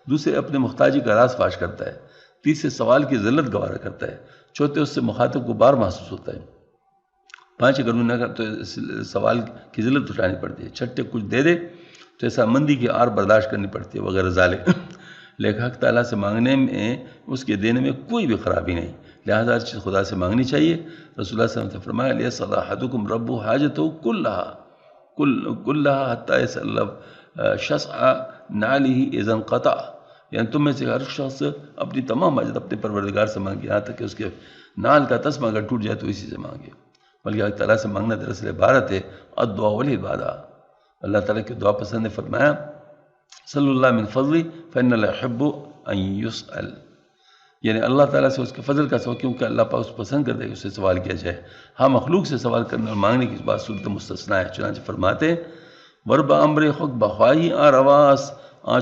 دوسرے اپنے محتاجی کا راز فاش کرتا ہے، تیسرے سوال کی ذلت گوارا کرتا ہے، چوتھے اس سے مخاطب کو بار محسوس ہوتا ہے، پانچ اگر انہوں نے تو سوال کی ذلت اٹھانی پڑتی ہے، چھٹے کچھ دے دے تو ایسا مندی کی آر برداشت کرنی پڑتی ہے وغیرہ ذالک. لیکن حق تعالیٰ سے مانگنے میں اس کے دینے میں کوئی بھی خرابی نہیں، لہذا ہر چیز خدا سے مانگنی چاہیے. رسول اللہ صلی اللہ علیہ وسلم نے فرمایا لیسأل احدکم ربہ حاجتہ کلھا حتی یسأل شسع نعلہ اذا انقطع، یعنی تم میں سے ہر شخص اپنی تمام حاجت اپنے پروردگار سے مانگے، یہاں تک کہ اس کے نال کا تسمہ اگر ٹوٹ جائے تو اسی سے مانگے. بلکہ اللہ تعالیٰ سے مانگنا دراصل عبارت ہے الدعاء والعبادہ. اللہ تعالیٰ کی دعا پسند نے فرمایا صلی اللہ من فضلی فإن اللہ يحب ان يسأل، یعنی اللہ تعالیٰ سے اس کے فضل کا سوال، کیونکہ اللہ پاک اس پسند کرتے کہ اس سے سوال کیا جائے. ہاں مخلوق سے سوال کرنے اور مانگنے کی بات صورت مستثنیٰ ہے. چنانچہ فرماتے ہیں ورب امر خود بخواہی آرواس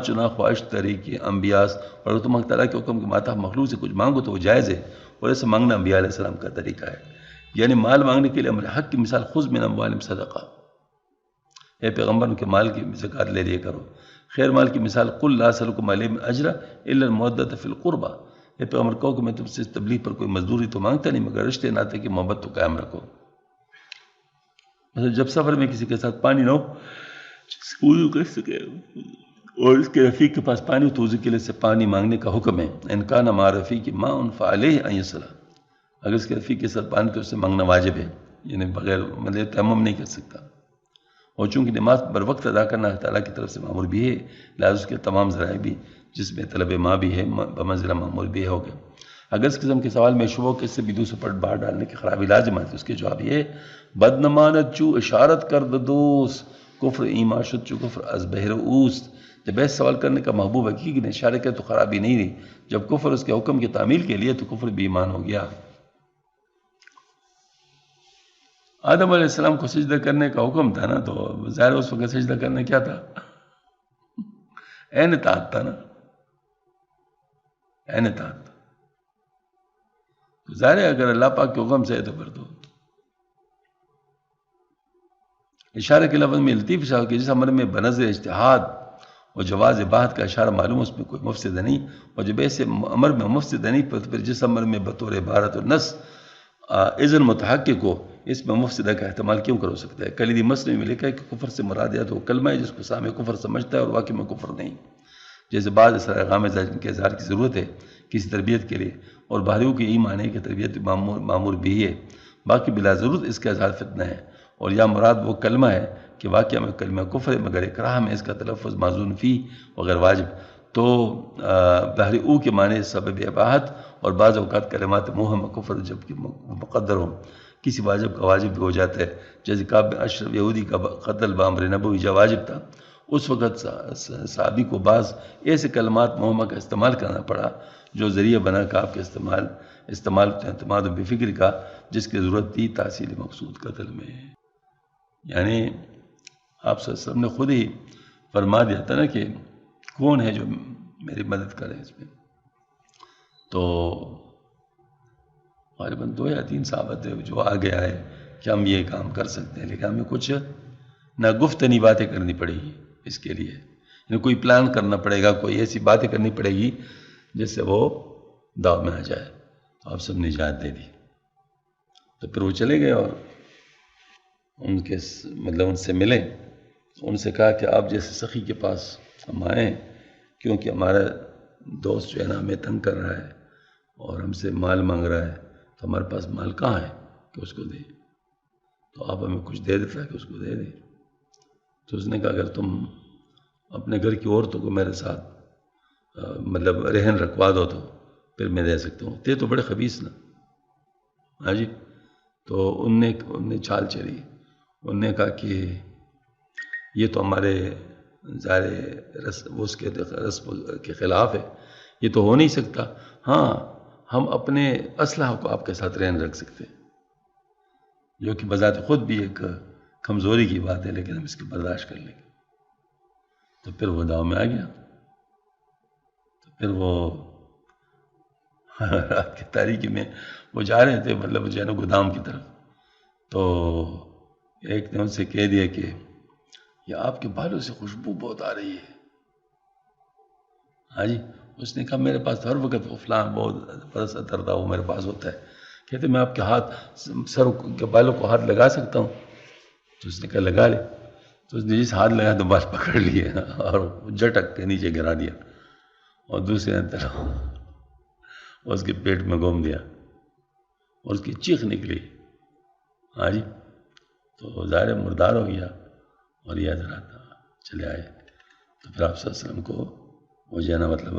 چنا خواہش طریقے انبیاس، اور تم اللہ تعالیٰ کے حکم کے ماتا مخلوق سے کچھ مانگو تو وہ جائز ہے، اور ایسے مانگنا انبیاء علیہ السلام کا طریقہ ہے. یعنی مال مانگنے کے لیے امر حق کی مثال خذ من اموالہم صدقہ، اے پیغمبر ان کے مال کی زکوٰۃ لے لیا کرو. خیر مال کی مثال قل لا اسألکم علیہ اجرا الا المودۃ فی القربى، اے پیغمبر کہو کہ میں تم سے تبلیغ پر کوئی مزدوری تو مانگتا نہیں مگر رشتے ناطے کی محبت تو قائم رکھو. جب سفر میں کسی کے ساتھ پانی نہ ہو جس کو وضو کر سکے اور اس کے رفیق کے پاس پانی ہو تو وضو کے لیے سے پانی مانگنے کا حکم ہے. ان کان مع رفیق ماء فعلیہ ان یصلح، اگر اس کے رفیق کے ساتھ پانی تو اس سے مانگنا واجب ہے، یعنی بغیر مطلب تیمم نہیں کر سکتا. اور چونکہ نماز بر وقت ادا کرنا اللہ تعالیٰ کی طرف سے معمول بھی ہے، لہٰذا اس کے تمام ذرائع بھی جس میں طلب ماں بھی ہے بمنزلہ معمول بھی ہو گئے. اگر اس قسم کے سوال میں شبہ کے سے بھی دوسرے پر باہر ڈالنے کی خرابی لازم آتی ہے، اس کے جواب یہ بدنمانت چو اشارت کر دوست کفر ایمان شد چو کفر از بہر اوست. جب ایسا سوال کرنے کا محبوب حقیقی نے اشارہ کیا تو خرابی نہیں رہی، جب کفر اس کے حکم کی تعمیل کے لیے تو کفر بھی ایمان ہو گیا. آدم علیہ السلام کو سجدہ کرنے کا حکم تھا نا، تو ظاہر اس وقت سجدہ کرنا کیا تھا؟ عین اطاعت تھا نا، عین اطاعت. ظاہر ہے اگر اللہ پاک کے حکم سے ہے تو پھر تو اشارے کے لفظ میں لطیف اشارہ کہ جس امر میں بنظر اجتہاد اور جواز اباحت کا اشارہ معلوم اس میں کوئی مفسدہ نہیں، اور جب ایسے امر میں مفسدہ نہیں پھر جس امر میں بطور عبارت اور نص اذن متحقق کو اس میں مفسدہ کا احتمال کیوں کرو سکتا ہے؟ کلیدی مسئلے میں لکھا ہے کہ کفر سے مراد یا تو وہ کلمہ ہے جس کو سامع کفر سمجھتا ہے اور واقع میں کفر نہیں، جیسے بعض اسرار غامضہ جن کے اظہار کی ضرورت ہے کسی تربیت کے لیے، اور باہریوں کی ایمان ہے کہ تربیت معمول بھی ہے، باقی بلا ضرورت اس کا اظہار فتنہ ہے. اور یا مراد وہ کلمہ ہے کہ واقعہ میں کلمہ کفر ہے مگر اکراہ میں اس کا تلفظ معذون فی وغیر واجب، تو بحری او کے معنی سبب اباحت، اور بعض اوقات کلمات موہم کفر جب کہ مقدر ہوں کسی واجب کا واجب بھی ہو جاتا ہے، جیسے کعب اشرف یہودی کا قتل بامر نبوی جب واجب تھا، اس وقت صحابی کو بعض ایسے کلمات موہمہ کا استعمال کرنا پڑا جو ذریعہ بنا کعب کے استعمال اعتماد و بفکر کا جس کی ضرورت تھی تحصیل مقصود قتل میں. یعنی آپ صلی اللہ علیہ وسلم نے خود ہی فرما دیا تھا نا کہ کون ہے جو میری مدد کرے اس میں، تو غالباً 2 یا 3 صحابہ تھے جو آگے آئے کہ ہم یہ کام کر سکتے ہیں، لیکن ہمیں کچھ نہ گفتنی باتیں کرنی پڑے گی اس کے لیے، یعنی کوئی پلان کرنا پڑے گا، کوئی ایسی باتیں کرنی پڑے گی جس سے وہ داؤ میں آ جائے. تو آپ سب نے اجازت دے دی، تو پھر وہ چلے گئے اور ان کے ان سے ملے، ان سے کہا کہ آپ جیسے سخی کے پاس ہم آئیں کیونکہ ہمارا دوست جو ہے نا ہمیں تنگ کر رہا ہے اور ہم سے مال مانگ رہا ہے، تو ہمارے پاس مال کہاں ہے کہ اس کو دیں، تو آپ ہمیں کچھ دے دیتا ہے کہ اس کو دے دیں. تو اس نے کہا اگر تم اپنے گھر کی عورتوں کو میرے ساتھ رہن رکھوا دو تو پھر میں دے سکتا ہوں. تے تو بڑے خبیث نا. ہاں جی. تو ان نے چال چلی، انہوں نے کہا کہ یہ تو ہمارے ظاہر اس کے رسم کے خلاف ہے، یہ تو ہو نہیں سکتا. ہاں ہم اپنے اسلحہ کو آپ کے ساتھ رہن رکھ سکتے ہیں، جو کہ بذات خود بھی ایک کمزوری کی بات ہے لیکن ہم اس کو برداشت کر لیں گے. تو پھر وہ داؤ میں آ گیا. تو پھر وہ رات کی تاریکی میں وہ جا رہے تھے مطلب جو ہے نا گودام کی طرف. تو ایک نے ان سے کہہ دیا کہ یہ آپ کے بالوں سے خوشبو بہت آ رہی ہے. ہاں جی. اس نے کہا میرے پاس ہر وقت وہ فلاں بہت برس عطر تھا وہ میرے پاس ہوتا ہے. کہتے میں آپ کے ہاتھ سر کے بالوں کو ہاتھ لگا سکتا ہوں؟ تو اس نے کہا لگا لے. تو اس نے جس ہاتھ لگا تو بال پکڑ لیے اور جھٹک کے نیچے گرا دیا اور دوسرے طرف اس کے پیٹ میں گھوم دیا اور اس کی چیخ نکلی. ہاں جی. تو ظاہر مردار ہو گیا اور یہ حضرات چلے آئے. تو پھر آپ صلی اللہ علیہ وسلم کو وہ جو ہے نا مطلب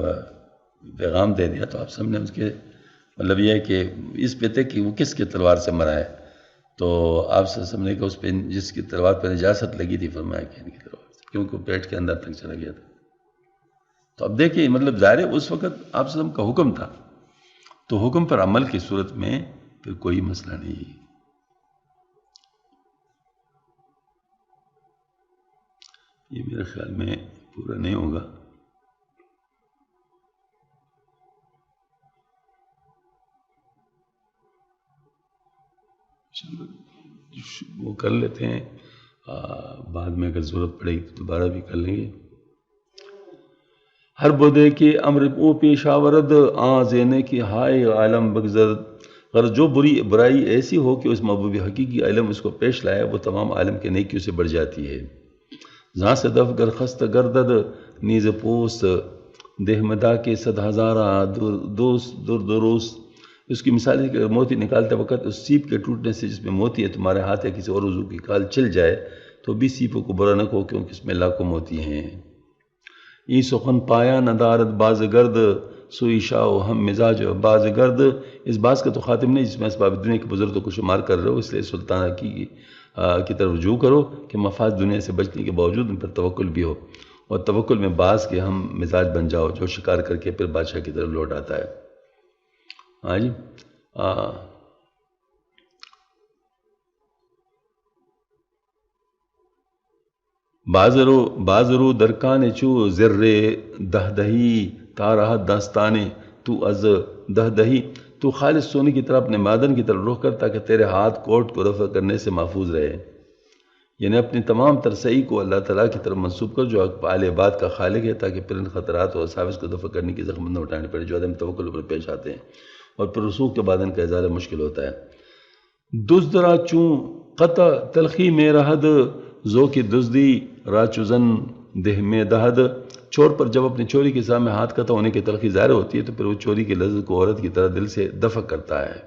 پیغام دے دیا. تو آپ سب نے اس کے مطلب یہ ہے کہ اس پہ تھے کہ وہ کس کی تلوار سے مرا ہے. تو آپ صلی اللہ علیہ وسلم نے کہ اس پہ جس کی تلوار پہ نجاست لگی تھی فرمایا کہ ان کی تلوار سے کیونکہ وہ پیٹ کے اندر تک چلا گیا تھا. تو اب دیکھیں مطلب ظاہر ہے اس وقت آپ صلی اللہ علیہ وسلم کا حکم تھا تو حکم پر عمل کی صورت میں پھر کوئی مسئلہ نہیں. یہ میرے خیال میں پورا نہیں ہوگا. وہ کر لیتے ہیں بعد میں اگر ضرورت پڑے گی تو دوبارہ بھی کر لیں گے. ہر بدے کے امر او پیش آورد آ زینے کی ہائے عالم بگزر. غرض جو برائی ایسی ہو کہ اس محبوب حقیقی علم اس کو پیش لائے وہ تمام عالم کے نیکیوں سے بڑھ جاتی ہے. جہاں سے دف گر خست گردد نیز پوست دیہ مدا کے صد ہزارہ دوست دروست. اس کی مثال ہے کہ اگر موتی نکالتے وقت اس سیپ کے ٹوٹنے سے جس میں موتی ہے تمہارے ہاتھ یا کسی اور عضو کی کھال چل جائے تو بھی سیپوں کو برا نہ کہو کیونکہ اس میں لاکھوں موتی ہیں. ای سخن پایا ندارت باز گرد سوئی شاہ ہم مزاج باز گرد. اس باز کا تو خاتم نہیں جس میں اسباب دنیا کے بزرگوں کو شمار کر رہے ہو. اس لیے سلطانہ کی طرف رجوع کرو کہ مفاد دنیا سے بچنے کے باوجود ان پر توکل بھی ہو اور توکل میں باز کے ہم مزاج بن جاؤ جو شکار کر کے پھر بادشاہ کی طرف لوٹ آتا ہے. ہاں جی. بازرو درکان چو زر دہ دہی تارہ داستانے تو از دہ دہی. تو خالص سونے کی طرح اپنے معدن کی طرف رخ کر تاکہ تیرے ہاتھ کوٹ کو رفع کرنے سے محفوظ رہے. یعنی اپنی تمام ترسئی کو اللہ تعالیٰ کی طرف منسوب کر جو اقبال عباد کا خالق ہے تاکہ پھر ان خطرات اور اساوس کو دفع کرنے کی زخم نہ اٹھانے پڑے جو عدم توکل پر پیش آتے ہیں اور پھر رسوخ کے بعد ان کا ازالہ مشکل ہوتا ہے. دزدرا چوں قطع تلخی میں رہد زو کی دزدی راچوزن دہ میں دہد. چور پر جب اپنی چوری کے سامنے ہاتھ قطع ہونے کی تلخی ظاہر ہوتی ہے تو پھر وہ چوری کی لذت کو عورت کی طرح دل سے دفع کرتا ہے.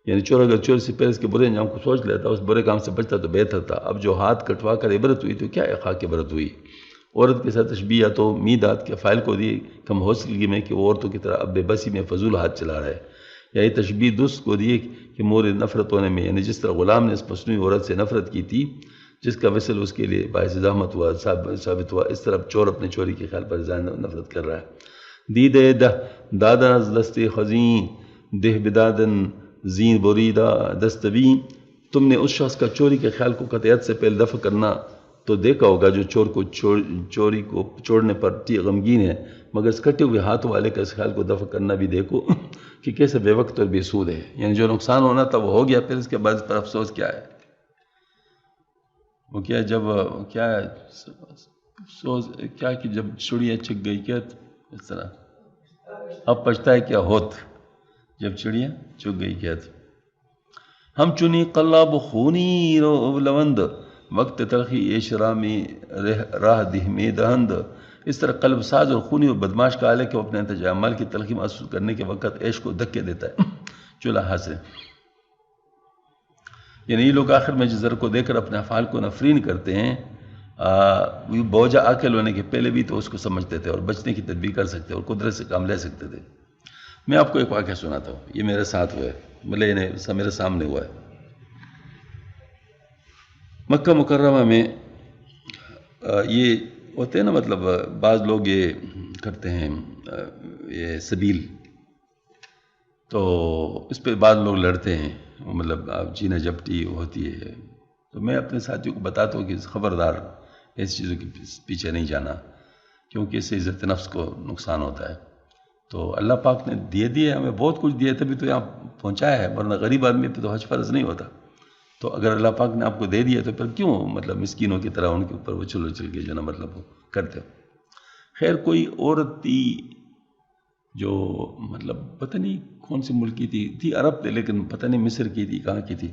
یعنی چور اگر چور سے پہلے اس کے برے انجام کو سوچ لیتا اس برے کام سے بچتا تو بہتر تھا. اب جو ہاتھ کٹوا کر عبرت ہوئی تو کیا خاک عبرت ہوئی. عورت کے ساتھ تشبیہ یا تو میداد کے فائل کو دی کم حوصلگی میں کہ وہ عورتوں کی طرح اب بے بسی میں فضول ہاتھ چلا رہا ہے یا یہ تشبیہ دوست کو دیے کہ مورد نفرت ہونے میں یعنی جس طرح غلام نے اس مصنوعی عورت سے نفرت کی تھی جس کا وصل اس کے لیے باعث زحمت ہوا ثابت ہوا اس طرح چور اپنے چوری کے خیال پر نفرت کر رہا ہے. دیدے دادا از دست خزین دہ بدادن زین بریدہ دستبین. تم نے اس شخص کا چوری کے خیال کو قطعیت سے پہلے دفع کرنا تو دیکھا ہوگا جو چور کو چوری کو چھوڑنے پر غمگین ہے مگر اس کٹے ہوئے ہاتھ والے کا اس خیال کو دفع کرنا بھی دیکھو کہ کیسے بے وقت اور بے سود ہے. یعنی جو نقصان ہونا تھا وہ ہو گیا پھر اس کے بعد پر افسوس کیا ہے. وہ کیا جب کیا افسوس کیا کہ جب چڑیا چگ گئی کیا اس طرح اب پچھتا ہے کیا ہوت جب چڑیا چگ گئی کیا تھا. ہم چنی قلاب خونی لوند وقت تلخی ایش رامی راہ دہ میں دہند. اس طرح قلب ساز اور خونی اور بدماش کا حال ہے کہ وہ اپنے انتجامال کی تلخی محسوس کرنے کے وقت عیش کو دھکے دیتا ہے چولہا سے. یعنی یہ لوگ آخر میں جزر کو دیکھ کر اپنے افعال کو نفرین کرتے ہیں. بوجھا عاقل ہونے کے پہلے بھی تو اس کو سمجھتے تھے اور بچنے کی تدبیر کر سکتے اور قدرت سے کام لے سکتے تھے. میں آپ کو ایک واقعہ سناتا ہوں. یہ میرے ساتھ ہوا ہے مطلب میرے سامنے ہوا ہے. مکہ مکرمہ میں یہ ہوتے ہیں نا مطلب بعض لوگ یہ کرتے ہیں یہ سبیل تو اس پہ بعض لوگ لڑتے ہیں مطلب جینا جپٹی ہوتی ہے تو میں اپنے ساتھیوں کو بتاتا ہوں کہ خبردار ایسی چیزوں کے پیچھے نہیں جانا، کیونکہ اس سے عزت نفس کو نقصان ہوتا ہے۔ تو اللہ پاک نے دیے ہمیں بہت کچھ دیا، تبھی تو یہاں پہنچایا ہے، ورنہ غریب آدمی پہ تو حج فرض نہیں ہوتا۔ تو اگر اللہ پاک نے آپ کو دے دیا تو پھر کیوں مطلب مسکینوں کی طرح ان کے اوپر اچھل کے جو نا مطلب وہ کرتے ہو۔ خیر کوئی عورت تھی جو مطلب پتہ نہیں کون سے ملک کی تھی عرب تھے، لیکن پتہ نہیں مصر کی تھی کہاں کی تھی،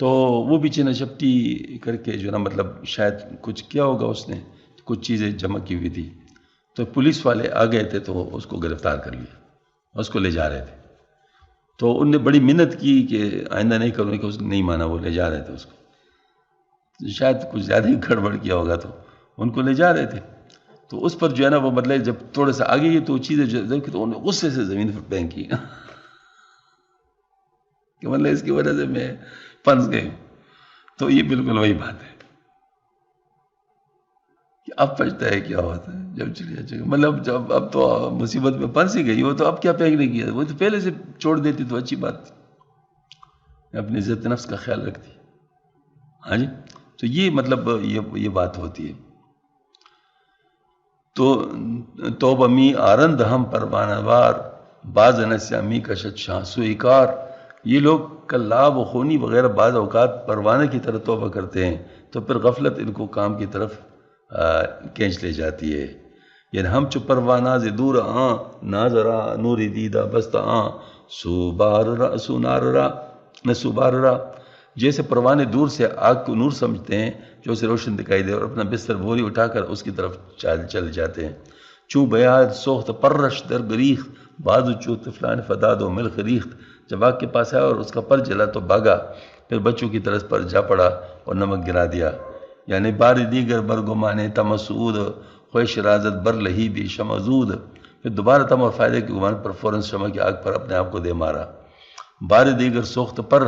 تو وہ بھی چینہ چپٹی کر کے جو نا مطلب شاید کچھ کیا ہوگا اس نے، کچھ چیزیں جمع کی ہوئی تھی، تو پولیس والے آ گئے تھے تو اس کو گرفتار کر لیا، اس کو لے جا رہے تھے۔ تو ان نے بڑی منت کی کہ آئندہ نہیں کروں گی، کہ اس نے نہیں مانا، وہ لے جا رہے تھے اس کو، شاید کچھ زیادہ ہی گڑبڑ کیا ہوگا تو ان کو لے جا رہے تھے۔ تو اس پر جو ہے نا وہ مطلب جب تھوڑے سے آگے گئی تو وہ چیزیں جو تو انہوں نے غصے سے زمین پر پھینک کی کہ مطلب اس کی وجہ سے میں پھنس گئی ہوں۔ تو یہ بالکل وہی بات ہے کہ اب پچھتا ہے کیا ہوتا ہے جب چلی جائے، مطلب جب اب تو مصیبت میں پھنس ہی گئی وہ، تو اب کیا پھینکنے کی ہے، وہ تو پہلے سے چھوڑ دیتی تو اچھی بات تھی، اپنی عزت نفس کا خیال رکھتی۔ ہاں جی، تو یہ مطلب یہ بات ہوتی ہے۔ تو توبہ می آرند ہم پروانہ وار، بعض نسیامی کا شاہ سوئیکار، یہ لوگ کلاب و خونی وغیرہ بعض اوقات پروانہ کی طرح توبہ کرتے ہیں، تو پھر غفلت ان کو کام کی طرف کھینچ لے جاتی ہے۔ یعنی ہم چو پروانہ سے دور آں، ناظرہ نوری دیدہ بستہ آں، سوبار را، جیسے پروانے دور سے آگ کو نور سمجھتے ہیں جو اسے روشن دکھائی دے، اور اپنا بستر بوری اٹھا کر اس کی طرف چل جاتے ہیں۔ چوں بیاد سوخت پرش در گریخت، بازو چو طفلان فداد و ملک ریخت، جب آگ کے پاس آیا اور اس کا پر جلا تو بھاگا، پھر بچوں کی طرف پر جا پڑا اور نمک گرا دیا۔ یعنی باری دیگر برگمانے تمسعود، خوش رازت بر لہی بھی شمزود، پھر دوبارہ تم اور فائدے کے گمان پر فوراً شمع کی آگ پر اپنے آپ کو دے مارا۔ باری دیگر سوخت پر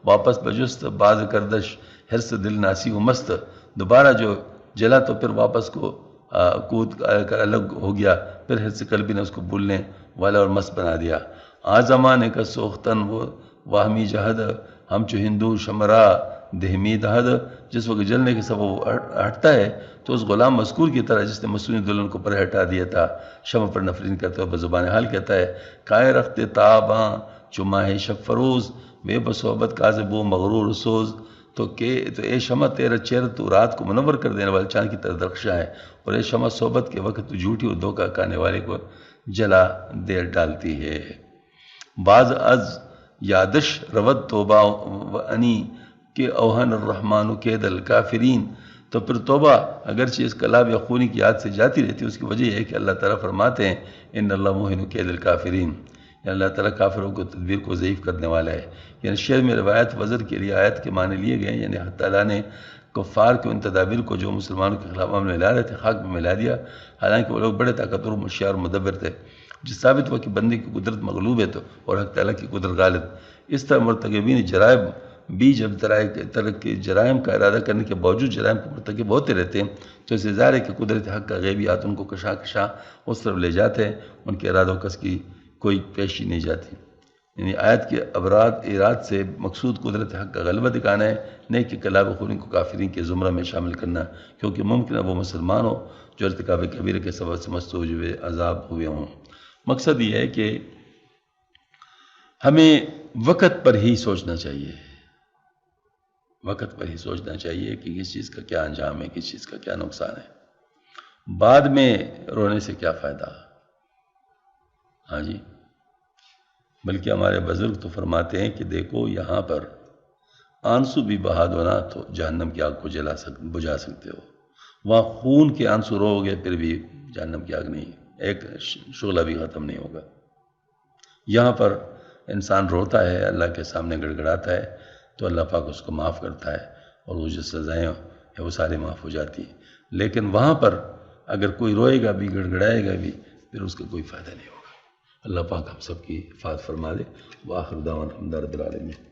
واپس بجست، باز کردش حرص دل ناسی و مست، دوبارہ جو جلا تو پھر واپس کو کود کر الگ ہو گیا، پھر حرص قلبی نے اس کو بھولنے والا اور مست بنا دیا۔ زمانے کا سوختن و واہمی جہد، ہم چو ہندو شمرا دہمی دہد، جس وقت جلنے کے سبب وہ ہٹتا ہے تو اس غلام مذکور کی طرح جس نے مسنون دلہن کو پر ہٹا دیا تھا، شمع پر نفرین کرتے ہوئے بزبان حال کہتا ہے، کائے رخت تاباں چماہ شب فروز، بے بصحبت کاذب و مغرور سوز، تو اے شمع تیرا چہرہ تو رات کو منور کر دینے والے چاند کی طرح درخشاں ہے، اور اے شمع صحبت کے وقت تو جھوٹی و دھوکہ کھانے والے کو جلا دے ڈالتی ہے۔ بعض از یادش رود توبہ و انی کہ اوہن الرحمن کید الکافرین، تو پھر توبہ اگرچہ اس کلاب یا خونی کی یاد سے جاتی رہتی ہے، اس کی وجہ یہ ہے کہ اللہ تعالیٰ فرماتے ہیں ان اللہ موہن کید الکافرین، یعنی اللہ تعالیٰ کافروں کو تدبیر کو ضعیف کرنے والا ہے۔ یعنی شعر میں روایت وزر کے لیے آیت کے معنی لیے گئے، یعنی اللہ تعالیٰ نے کفار کے ان تدابیر کو جو مسلمانوں کے خلاف عمل میں لا رہے تھے خاک میں ملا دیا، حالانکہ وہ لوگ بڑے طاقتور مشیار اور مدبر تھے، جس ثابت ہوا کہ بندے کی قدرت مغلوب ہے تو اور حق تعالیٰ کی قدرت غالب۔ اس طرح مرتکبین جرائم بھی جب طرح کے جرائم کا ارادہ کرنے کے باوجود جرائم کو مرتکب ہوتے رہتے ہیں، تو اس سے ظاہر ہے کہ قدرت حق کا غیبیات ان کو کشا اس طرف لے جاتے ہیں، ان کے ارادوں کس کی کوئی پیشی نہیں جاتی۔ یعنی آیت کے اراد سے مقصود قدرت حق کا غلبہ دکھانا ہے، نہیں کہ کلاب خونی کو کافرین کے زمرہ میں شامل کرنا، کیونکہ ممکن ہے وہ مسلمان ہو جو ارتکاب کبیرہ کے سبب سے مستوجب عذاب ہوئے ہوں۔ مقصد یہ ہے کہ ہمیں وقت پر ہی سوچنا چاہیے، وقت پر ہی سوچنا چاہیے کہ کس چیز کا کیا انجام ہے، کس چیز کا کیا نقصان ہے، بعد میں رونے سے کیا فائدہ۔ ہاں جی، بلکہ ہمارے بزرگ تو فرماتے ہیں کہ دیکھو یہاں پر آنسو بھی بہا دو نا تو جہنم کی آگ کو بجھا سکتے ہو، وہاں خون کے آنسو رو گے پھر بھی جہنم کی آگ نہیں، ایک شعلہ بھی ختم نہیں ہوگا۔ یہاں پر انسان روتا ہے، اللہ کے سامنے گڑ گڑاتا ہے تو اللہ پاک اس کو معاف کرتا ہے، اور وہ جو سزائیں ہیں وہ سارے معاف ہو جاتی ہیں۔ لیکن وہاں پر اگر کوئی روئے گا بھی، گڑ گڑائے گا بھی، پھر اس کا کوئی فائدہ نہیں ہوگا۔ اللہ پاک ہم سب کی حفاظت فرما دے۔ وآخر دعوانا الحمد للہ رب العالمین۔